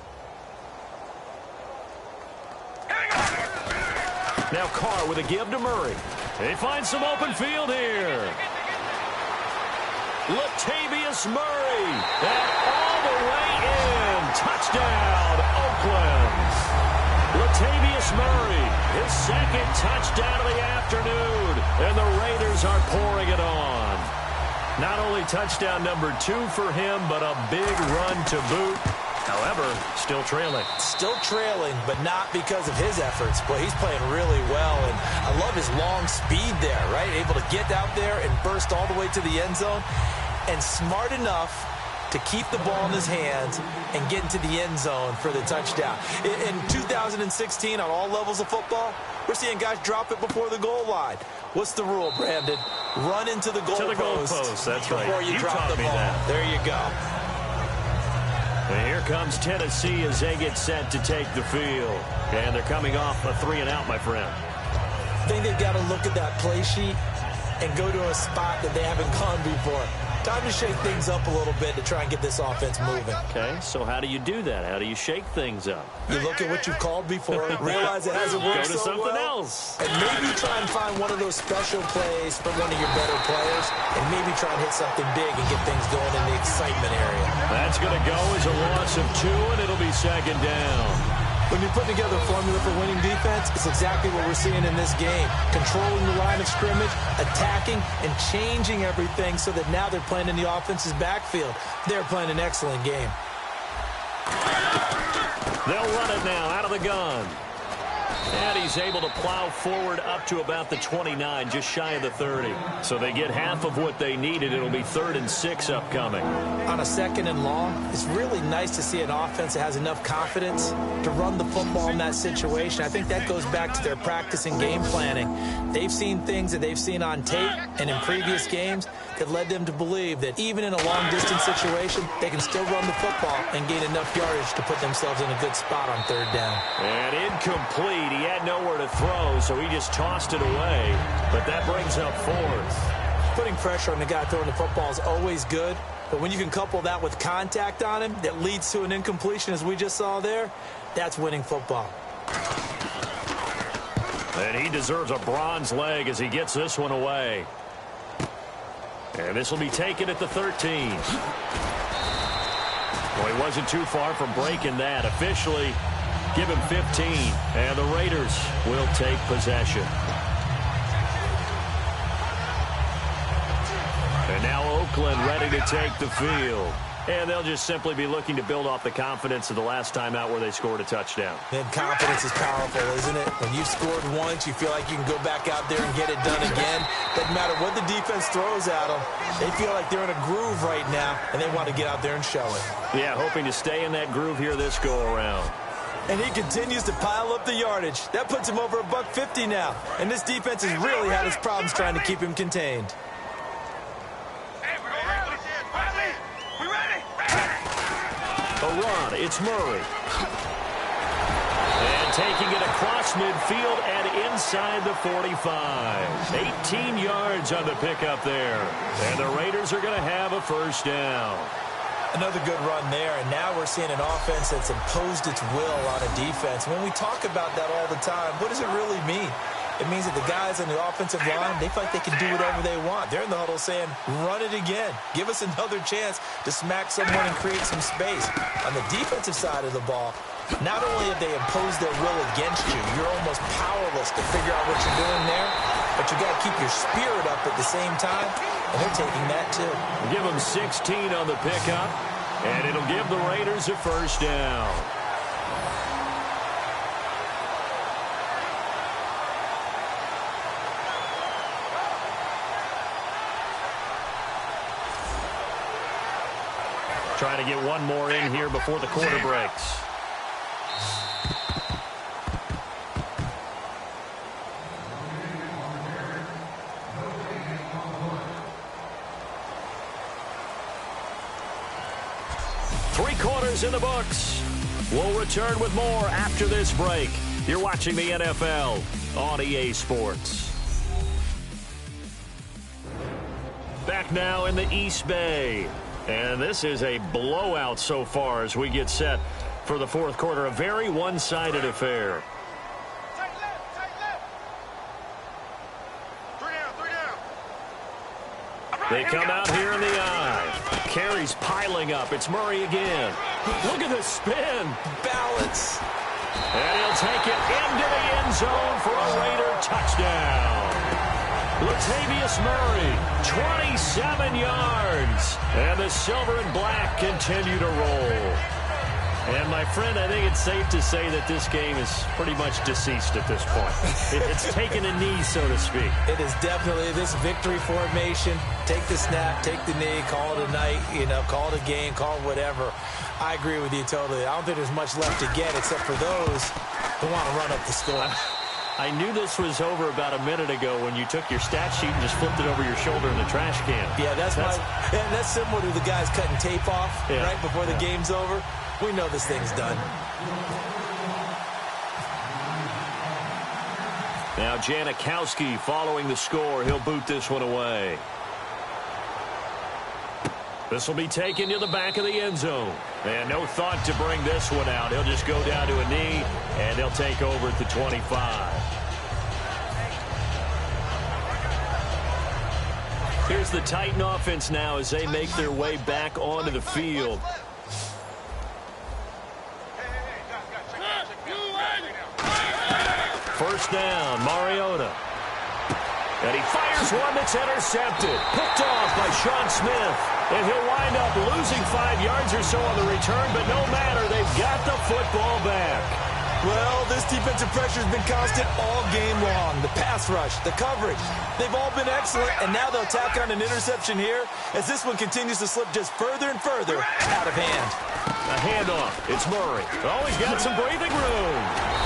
Now Carr with a give to Murray. They find some open field here. Latavius Murray. And all the way in. Touchdown, Oakland. Latavius Murray, his 2nd touchdown of the afternoon, and the Raiders are pouring it on. Not only touchdown #2 for him, but a big run to boot. However, still trailing. Still trailing, but not because of his efforts. Boy, he's playing really well, and I love his long speed there, right? Able to get out there and burst all the way to the end zone, and smart enough to keep the ball in his hands and get into the end zone for the touchdown. In 2016, on all levels of football, we're seeing guys drop it before the goal line. What's the rule, Brandon? Run into the goalpost. That's right. Before you drop the ball. There you go. And here comes Tennessee as they get set to take the field. And they're coming off a 3-and-out, my friend. I think they've got to look at that play sheet and go to a spot that they haven't gone before. Time to shake things up a little bit to try and get this offense moving. Okay, so how do you do that? How do you shake things up? You look at what you've called before, realize it hasn't worked so well. Go to something else. And maybe try and find one of those special plays from one of your better players, and maybe try and hit something big and get things going in the excitement area. That's going to go as a loss of 2, and it'll be 2nd down. When you're putting together a formula for winning defense, it's exactly what we're seeing in this game. Controlling the line of scrimmage, attacking, and changing everything so that now they're playing in the offense's backfield. They're playing an excellent game. They'll run it now out of the gun. And he's able to plow forward up to about the 29, just shy of the 30. So they get half of what they needed. It'll be 3rd and 6 upcoming. On a 2nd and long, it's really nice to see an offense that has enough confidence to run the football in that situation. I think that goes back to their practice and game planning. They've seen things that they've seen on tape and in previous games that led them to believe that even in a long-distance situation, they can still run the football and gain enough yardage to put themselves in a good spot on 3rd down. And incomplete. He had nowhere to throw, so he just tossed it away. But that brings up 4th. Putting pressure on the guy throwing the football is always good, but when you can couple that with contact on him that leads to an incompletion, as we just saw there, that's winning football. And he deserves a bronze leg as he gets this one away. And this will be taken at the 13. Well, he wasn't too far from breaking that. Officially, give him 15. And the Raiders will take possession. And now Oakland ready to take the field. And they'll just simply be looking to build off the confidence of the last time out where they scored a touchdown. And confidence is powerful, isn't it? When you've scored once, you feel like you can go back out there and get it done again. Doesn't matter what the defense throws at them. They feel like they're in a groove right now, and they want to get out there and show it. Yeah, hoping to stay in that groove here this go-around. And he continues to pile up the yardage. That puts him over $150 now. And this defense has really had its problems trying to keep him contained. A run, it's Murray. And taking it across midfield and inside the 45. 18 yards on the pickup there. And the Raiders are going to have a 1st down. Another good run there, and now we're seeing an offense that's imposed its will on a defense. When we talk about that all the time, what does it really mean? It means that the guys on the offensive line, they feel like they can do whatever they want. They're in the huddle saying, run it again. Give us another chance to smack someone and create some space. On the defensive side of the ball, not only have they imposed their will against you, you're almost powerless to figure out what you're doing there, but you got to keep your spirit up at the same time, and they're taking that too. Give them 16 on the pickup, and it'll give the Raiders a 1st down. Trying to get one more in here before the quarter breaks. Three quarters in the books. We'll return with more after this break. You're watching the NFL on EA Sports. Back now in the East Bay. And this is a blowout so far as we get set for the 4th quarter. A very one-sided affair. They come out here in the eye. Carries piling up. It's Murray again. Look at the spin. Balance. And he'll take it into the end zone for a Raider touchdown. Latavius Murray, 27 yards. And the silver and black continue to roll. And, my friend, I think it's safe to say that this game is pretty much deceased at this point. It's taken a knee, so to speak. It is definitely this victory formation. Take the snap, take the knee, call it a night, call it a game, call it whatever. I agree with you totally. I don't think there's much left to get except for those who want to run up the score. I knew this was over about a minute ago when you took your stat sheet and just flipped it over your shoulder in the trash can. Yeah, that's similar to the guys cutting tape off right before the game's over. We know this thing's done. Now Janikowski following the score. He'll boot this one away. This will be taken to the back of the end zone. And no thought to bring this one out. He'll just go down to a knee, and he'll take over at the 25. Here's the Titan offense now as they make their way back onto the field. First down, Mariota. And he fires one that's intercepted. Picked off by Sean Smith. And he'll wind up losing 5 yards or so on the return, but no matter, they've got the football back. Well, this defensive pressure has been constant all game long. The pass rush, the coverage, they've all been excellent, and now they'll tack on an interception here as this one continues to slip just further and further out of hand. A handoff. It's Murray. Oh, he's got some breathing room.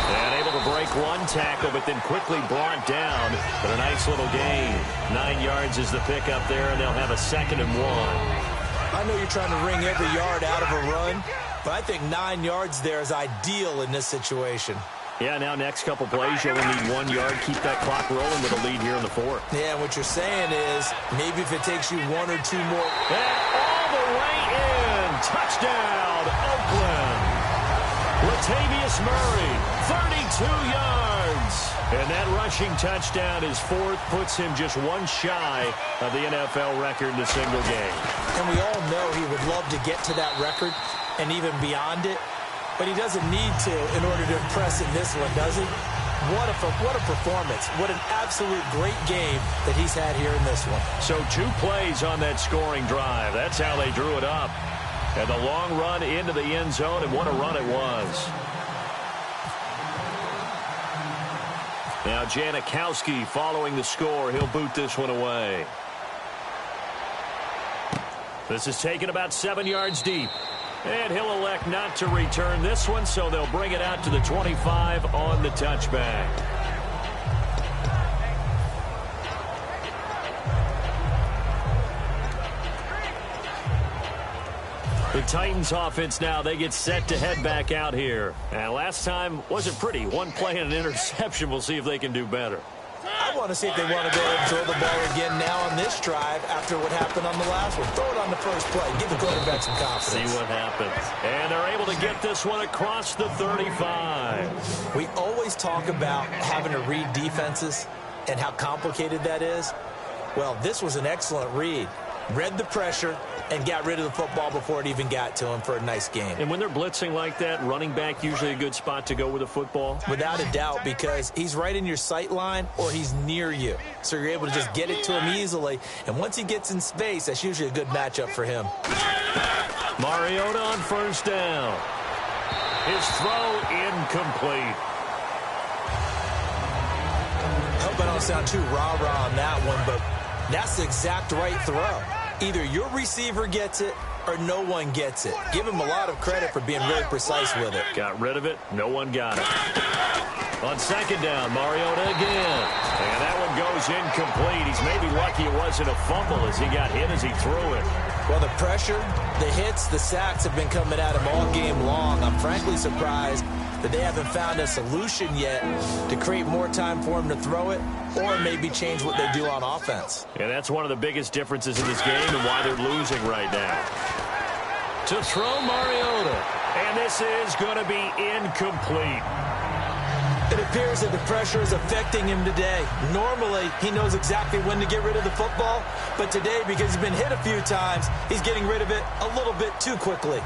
And able to break one tackle, but then quickly brought down. But a nice little gain. 9 yards is the pickup there, and they'll have a 2nd and 1. I know you're trying to wring every yard out of a run, but I think 9 yards there is ideal in this situation. Yeah, now next couple plays, you only need 1 yard. Keep that clock rolling with a lead here in the 4th. Yeah, what you're saying is maybe if it takes you 1 or 2 more. And all the way in. Touchdown, Oakland. Latavius Murray, 32 yards. And that rushing touchdown is 4th, puts him just 1 shy of the NFL record in a single game. And we all know he would love to get to that record and even beyond it, but he doesn't need to in order to impress in this one, does he? What a performance. What an absolute great game that he's had here in this one. So 2 plays on that scoring drive. That's how they drew it up. And the long run into the end zone, and what a run it was. Now Janikowski following the score. He'll boot this one away. This is taken about 7 yards deep. And he'll elect not to return this one, so they'll bring it out to the 25 on the touchback. The Titans offense now, they get set to head back out here. And last time wasn't pretty. 1 play and an interception. We'll see if they can do better. I want to see if they want to go ahead and throw the ball again now on this drive after what happened on the last one. Throw it on the first play. Give the quarterback some confidence. See what happens. And they're able to get this one across the 35. We always talk about having to read defenses and how complicated that is. Well, this was an excellent read. Read the pressure and got rid of the football before it even got to him for a nice game. And when they're blitzing like that, running back usually a good spot to go with the football? Without a doubt, because he's right in your sight line or he's near you. So you're able to just get it to him easily. And once he gets in space, that's usually a good matchup for him. Mariota on first down. His throw incomplete. I hope I don't sound too rah-rah on that one, but that's the exact right throw. Either your receiver gets it or no one gets it. Give him a lot of credit for being really precise with it. Got rid of it. No one got it. On second down, Mariota again. And that one goes incomplete. He's maybe lucky it wasn't a fumble as he got hit as he threw it. Well, the pressure, the hits, the sacks have been coming at him all game long. I'm frankly surprised that they haven't found a solution yet to create more time for him to throw it or maybe change what they do on offense. Yeah, that's one of the biggest differences in this game and why they're losing right now. To throw Mariota. And this is going to be incomplete. It appears that the pressure is affecting him today. Normally, he knows exactly when to get rid of the football, but today, because he's been hit a few times, he's getting rid of it a little bit too quickly.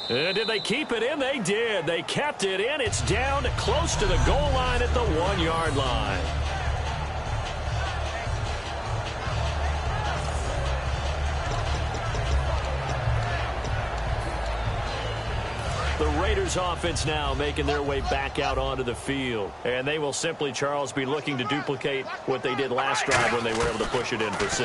Did they keep it in? They did. They kept it in. It's down close to the goal line at the 1 yard line. The Raiders offense now making their way back out onto the field. And they will simply, Charles, be looking to duplicate what they did last drive when they were able to push it in for 6.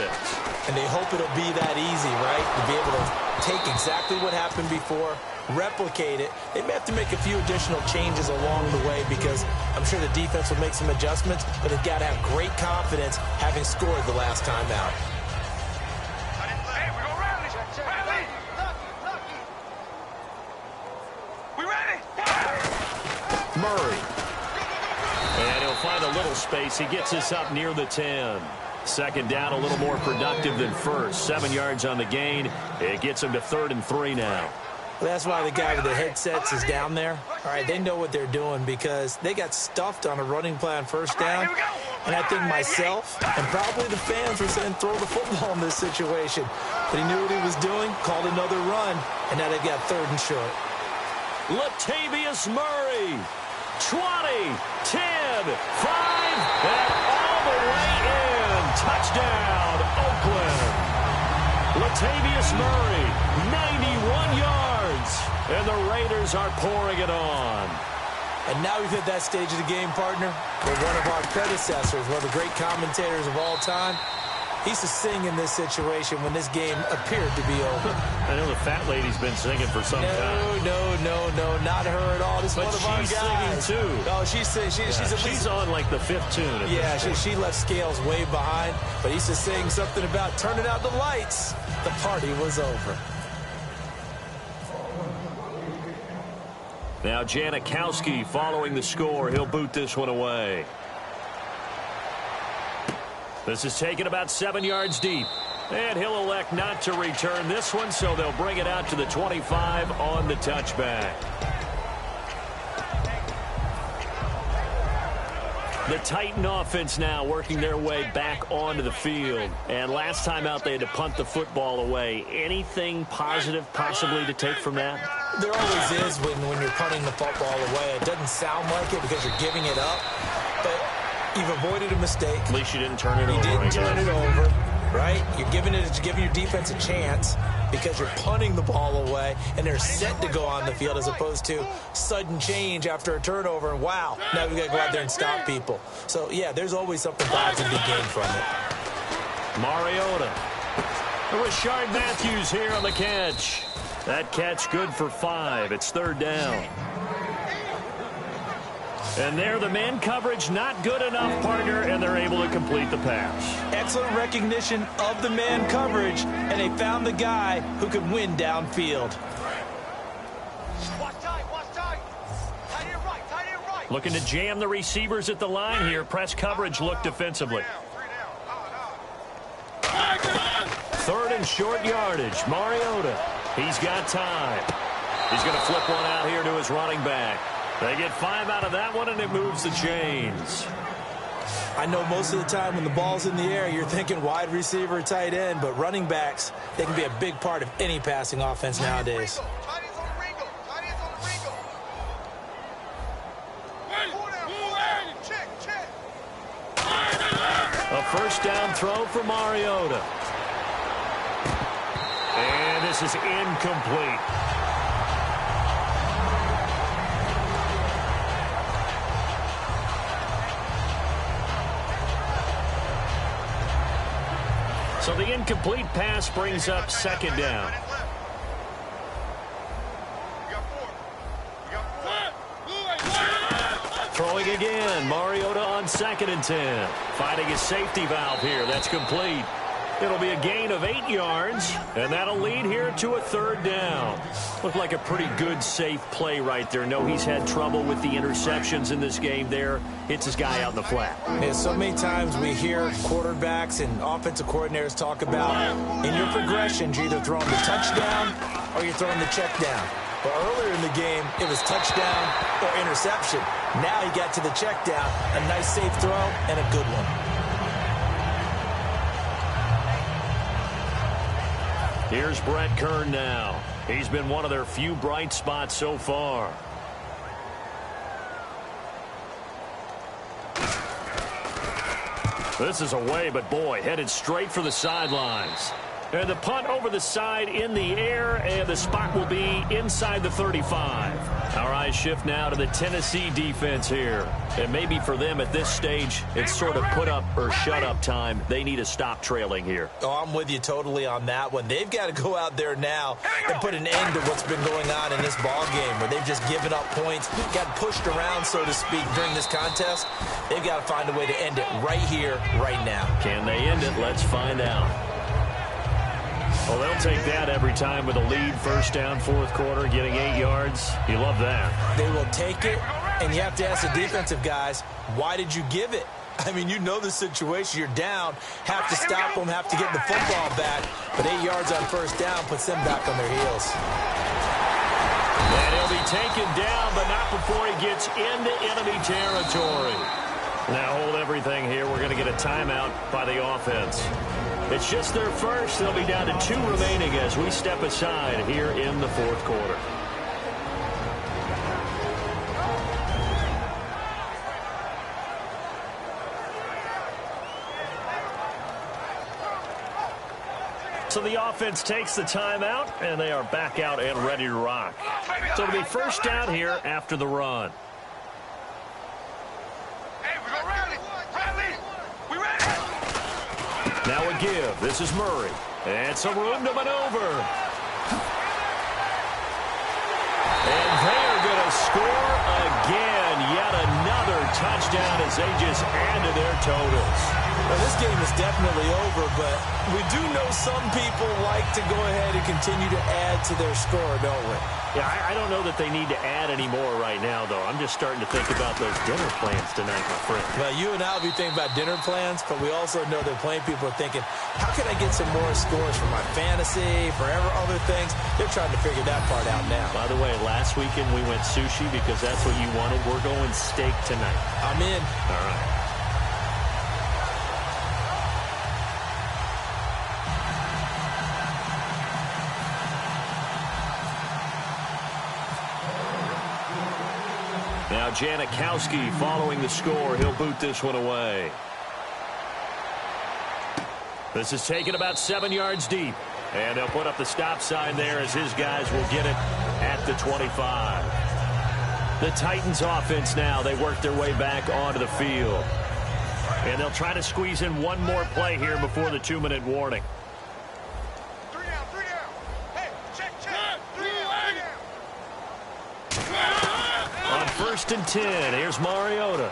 And they hope it'll be that easy, right? To be able to take exactly what happened before, replicate it. They may have to make a few additional changes along the way because I'm sure the defense will make some adjustments, but they've got to have great confidence having scored the last time out. Hey, we go rally. Rally. We ready? Murray. And he'll find a little space. He gets us up near the 10. Second down, a little more productive than first. 7 yards on the gain. It gets him to 3rd and 3 now. Well, that's why the guy with the headsets is down there. All right, they know what they're doing because they got stuffed on a running play on first down. And I think myself and probably the fans were saying throw the football in this situation. But he knew what he was doing, called another run, and now they've got 3rd and short. Latavius Murray. 20, 10, 5, and all the way in. Touchdown, Oakland. Latavius Murray, 91 yards. And the Raiders are pouring it on. And now we've hit that stage of the game, partner, where one of our predecessors, one of the great commentators of all time, he used to sing in this situation when this game appeared to be over. I know the fat lady's been singing for some time. No, not her at all. This is one of our guys. But she's singing, too. Oh, she's singing. She's on, like, the 5th tune. Yeah, she left Scales way behind. But he used to sing something about turning out the lights. The party was over. Now Janikowski following the score. He'll boot this one away. This is taken about 7 yards deep. And he'll elect not to return this one, so they'll bring it out to the 25 on the touchback. The Titan offense now working their way back onto the field. And last time out, they had to punt the football away. Anything positive possibly to take from that? There always is when you're punting the football away. It doesn't sound like it because you're giving it up, but you've avoided a mistake. At least you didn't turn it over. You didn't turn it over, right? You're giving your defense a chance because you're punting the ball away, and they're set to go on the field as opposed to sudden change after a turnover, and wow, now we've got to go out there and stop people. So, yeah, there's always something positive to be gained from it. Mariota. Rashard Matthews here on the catch. That catch good for 5. It's 3rd down. And there, the man coverage not good enough, partner, and they're able to complete the pass. Excellent recognition of the man coverage, and they found the guy who could win downfield. Watch tight, watch tight. Tight end right. Looking to jam the receivers at the line here. Press coverage look defensively. 3rd and short yardage. Mariota. He's got time. He's going to flip one out here to his running back. They get 5 out of that one, and it moves the chains. I know most of the time when the ball's in the air, you're thinking wide receiver, tight end, but running backs, they can be a big part of any passing offense nowadays. A first down throw for Mariota. And this is incomplete. So the incomplete pass brings up 2nd down. Throwing again. Mariota on 2nd and 10. Finding his safety valve here. That's complete. It'll be a gain of 8 yards, and that'll lead here to a 3rd down. Looked like a pretty good, safe play right there. No, he's had trouble with the interceptions in this game there. Hits his guy out in the flat. Yeah, so many times we hear quarterbacks and offensive coordinators talk about in your progressions, you're either throwing the touchdown or you're throwing the check down. But earlier in the game, it was touchdown or interception. Now he got to the check down, a nice safe throw, and a good one. Here's Brett Kern now. He's been one of their few bright spots so far. This is away, but boy, headed straight for the sidelines. And the punt over the side in the air, and the spot will be inside the 35. Our eyes shift now to the Tennessee defense here. And maybe for them at this stage, it's sort of put up or shut up time. They need to stop trailing here. Oh, I'm with you totally on that one. They've got to go out there now and put an end to what's been going on in this ball game where they've just given up points, got pushed around, so to speak, during this contest. They've got to find a way to end it right here, right now. Can they end it? Let's find out. Well, they'll take that every time with a lead, 1st down, 4th quarter, getting 8 yards. You love that. They will take it, and you have to ask the defensive guys, why did you give it? I mean, you know the situation. You're down, have to stop them, have to get the football back. But 8 yards on 1st down puts them back on their heels. And he'll be taken down, but not before he gets into enemy territory. Now hold everything here. We're going to get a timeout by the offense. It's just their first. They'll be down to 2 remaining as we step aside here in the 4th quarter. So the offense takes the timeout, and they are back out and ready to rock. So it'll be first down here after the run. Hey, we go rally. Rally. We ready. Now a give. This is Murray. And some room to maneuver. And they are going to score again. Yet another touchdown as they just add to their totals. Well, this game is definitely over, but we do know some people like to go ahead and continue to add to their score, don't we? Yeah, I don't know that they need to add any more right now, though. I'm just starting to think about those dinner plans tonight, my friend. Well, you and I will be thinking about dinner plans, but we also know that plenty of people are thinking, how can I get some more scores for my fantasy, for other things? They're trying to figure that part out now. By the way, last weekend we went sushi because that's what you wanted. We're going steak tonight. I'm in. All right. Now Janikowski following the score. He'll boot this one away. This is taken about 7 yards deep. And they'll put up the stop sign there as his guys will get it at the 25. The Titans offense now. They work their way back onto the field. And they'll try to squeeze in one more play here before the 2-minute warning. 3 down, 3 down. Hey, check. 3 down. On 1st and 10, here's Mariota.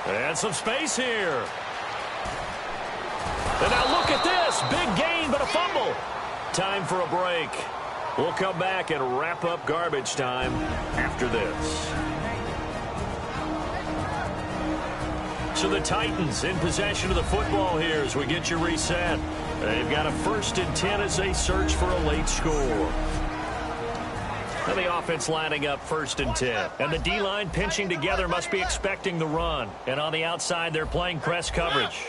And some space here. And now look at this. Big gain, but a fumble. Time for a break. We'll come back and wrap up garbage time after this. So the Titans in possession of the football here as we get you reset. They've got a 1st and 10 as they search for a late score. And the offense lining up 1st and 10. And the D-line pinching together must be expecting the run. And on the outside, they're playing press coverage.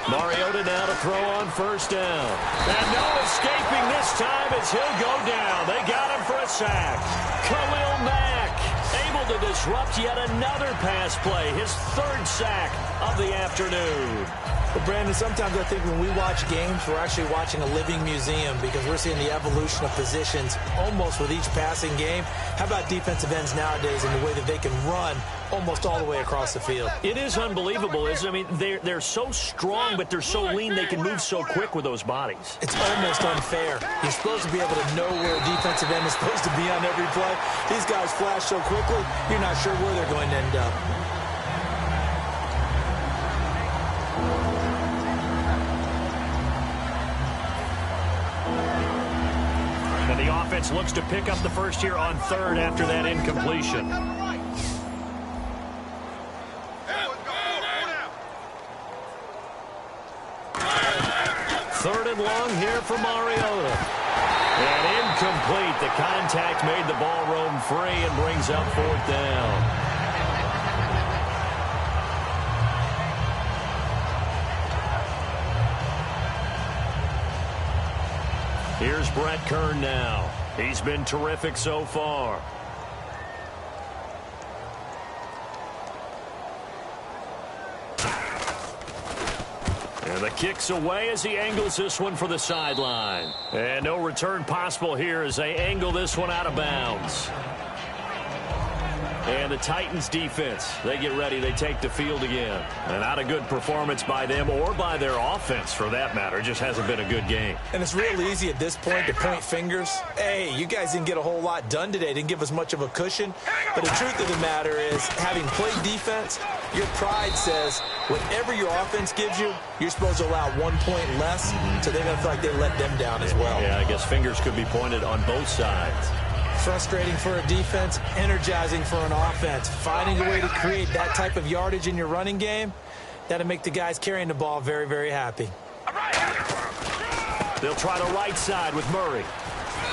Mariota now to throw on 1st down. And no escaping this time as he'll go down. They got him for a sack. Khalil Mack able to disrupt yet another pass play. His 3rd sack of the afternoon. Well, Brandon, sometimes I think when we watch games, we're actually watching a living museum because we're seeing the evolution of positions almost with each passing game. How about defensive ends nowadays and the way that they can run almost all the way across the field? It is unbelievable, isn't it? I mean, they're so strong, but they're so lean they can move so quick with those bodies. It's almost unfair. You're supposed to be able to know where a defensive end is supposed to be on every play. These guys flash so quickly, you're not sure where they're going to end up. And the offense looks to pick up the first here on 3rd after that incompletion. 3rd and long here for Mariota. And incomplete. The contact made the ball roam free and brings up 4th down. Here's Brett Kern now. He's been terrific so far. And the kick's away as he angles this one for the sideline. And no return possible here as they angle this one out of bounds. And the Titans defense, they get ready. They take the field again. And not a good performance by them or by their offense for that matter. It just hasn't been a good game. And it's real easy at this point to point fingers. Hey, you guys didn't get a whole lot done today. Didn't give us much of a cushion. But the truth of the matter is, having played defense, your pride says whatever your offense gives you, you're supposed to allow 1 point less. So they're going to feel like they let them down as well. Yeah, I guess fingers could be pointed on both sides. Frustrating for a defense, energizing for an offense. Finding a way to create that type of yardage in your running game, that'll make the guys carrying the ball very, very happy. They'll try the right side with Murray.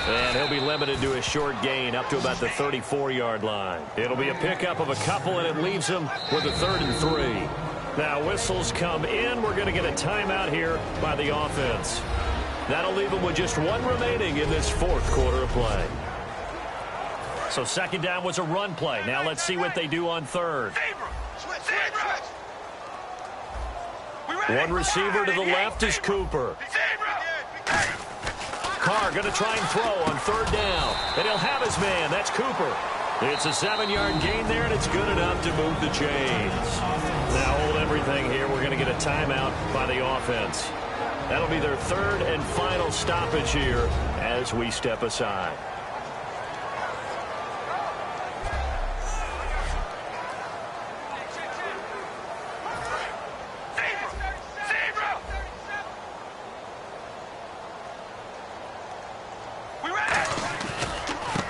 And he'll be limited to a short gain up to about the 34-yard line. It'll be a pickup of a couple, and it leaves him with a 3rd and 3. Now whistles come in. We're going to get a timeout here by the offense. That'll leave him with just 1 remaining in this 4th quarter of play. So 2nd down was a run play. Now let's see what they do on 3rd. One receiver to the left is Cooper. Carr going to try and throw on third down. And he'll have his man. That's Cooper. It's a 7-yard gain there, and it's good enough to move the chains. Now hold everything here. We're going to get a timeout by the offense. That'll be their third and final stoppage here as we step aside.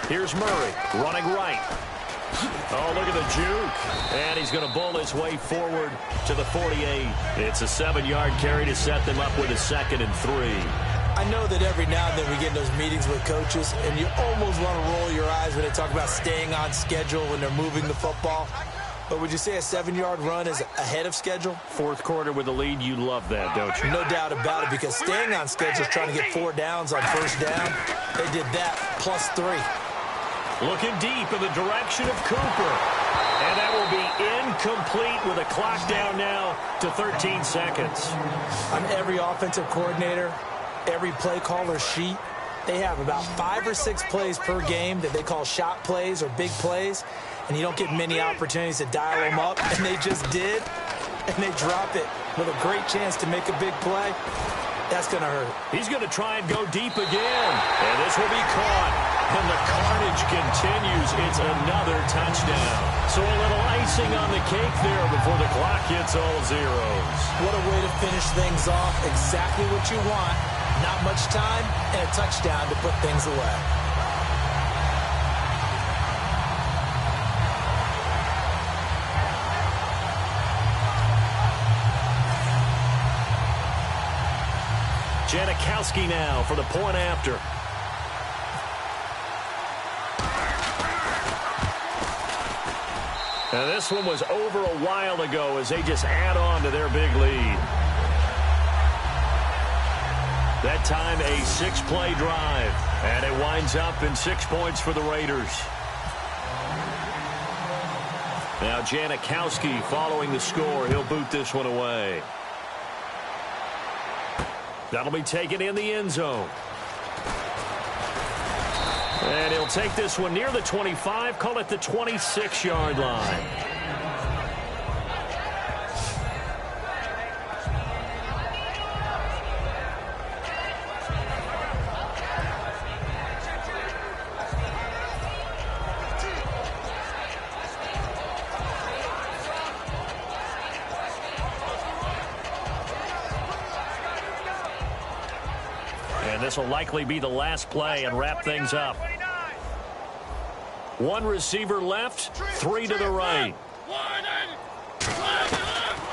Here's Murray running right. Oh, look at the juke. And he's going to bowl his way forward to the 48. It's a 7-yard carry to set them up with a 2nd and 3. I know that every now and then we get in those meetings with coaches, and you almost want to roll your eyes when they talk about staying on schedule when they're moving the football. But would you say a 7-yard run is ahead of schedule? Fourth quarter with the lead, you love that, don't you? No doubt about it, because staying on schedule is trying to get 4 downs on first down. They did that plus 3. Looking deep in the direction of Cooper. And that will be incomplete with a clock down now to 13 seconds. On every offensive coordinator, every play caller sheet, they have about 5 or 6 plays per game that they call shot plays or big plays, and you don't get many opportunities to dial them up, and they just did, and they drop it with a great chance to make a big play. That's going to hurt. He's going to try and go deep again, and this will be caught. And the carnage continues. It's another touchdown. So a little icing on the cake there before the clock hits all zeros. What a way to finish things off. Exactly what you want. Not much time and a touchdown to put things away. Janikowski now for the point after. And this one was over a while ago as they just add on to their big lead. That time a 6-play drive. And it winds up in 6 points for the Raiders. Now Janikowski following the score. He'll boot this one away. That'll be taken in the end zone. And he'll take this one near the 25, call it the 26-yard line. And this will likely be the last play and wrap things up. 1 receiver left, 3 to the right.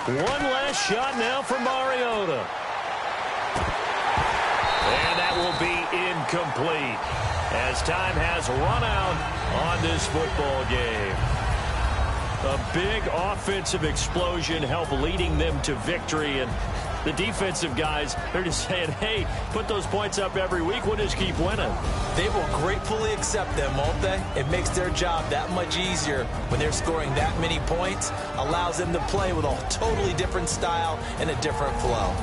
One last shot now for Mariota. And that will be incomplete as time has run out on this football game. A big offensive explosion helped leading them to victory, and the defensive guys, they're just saying, hey, put those points up every week. We'll just keep winning. They will gratefully accept them, won't they? It makes their job that much easier when they're scoring that many points. Allows them to play with a totally different style and a different flow.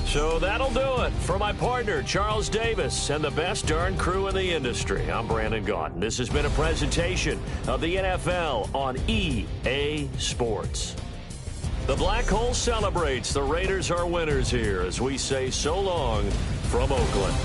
So that'll do it for my partner, Charles Davis, and the best darn crew in the industry. I'm Brandon Gaudin. This has been a presentation of the NFL on EA Sports. The Black Hole celebrates. The Raiders are winners here as we say so long from Oakland.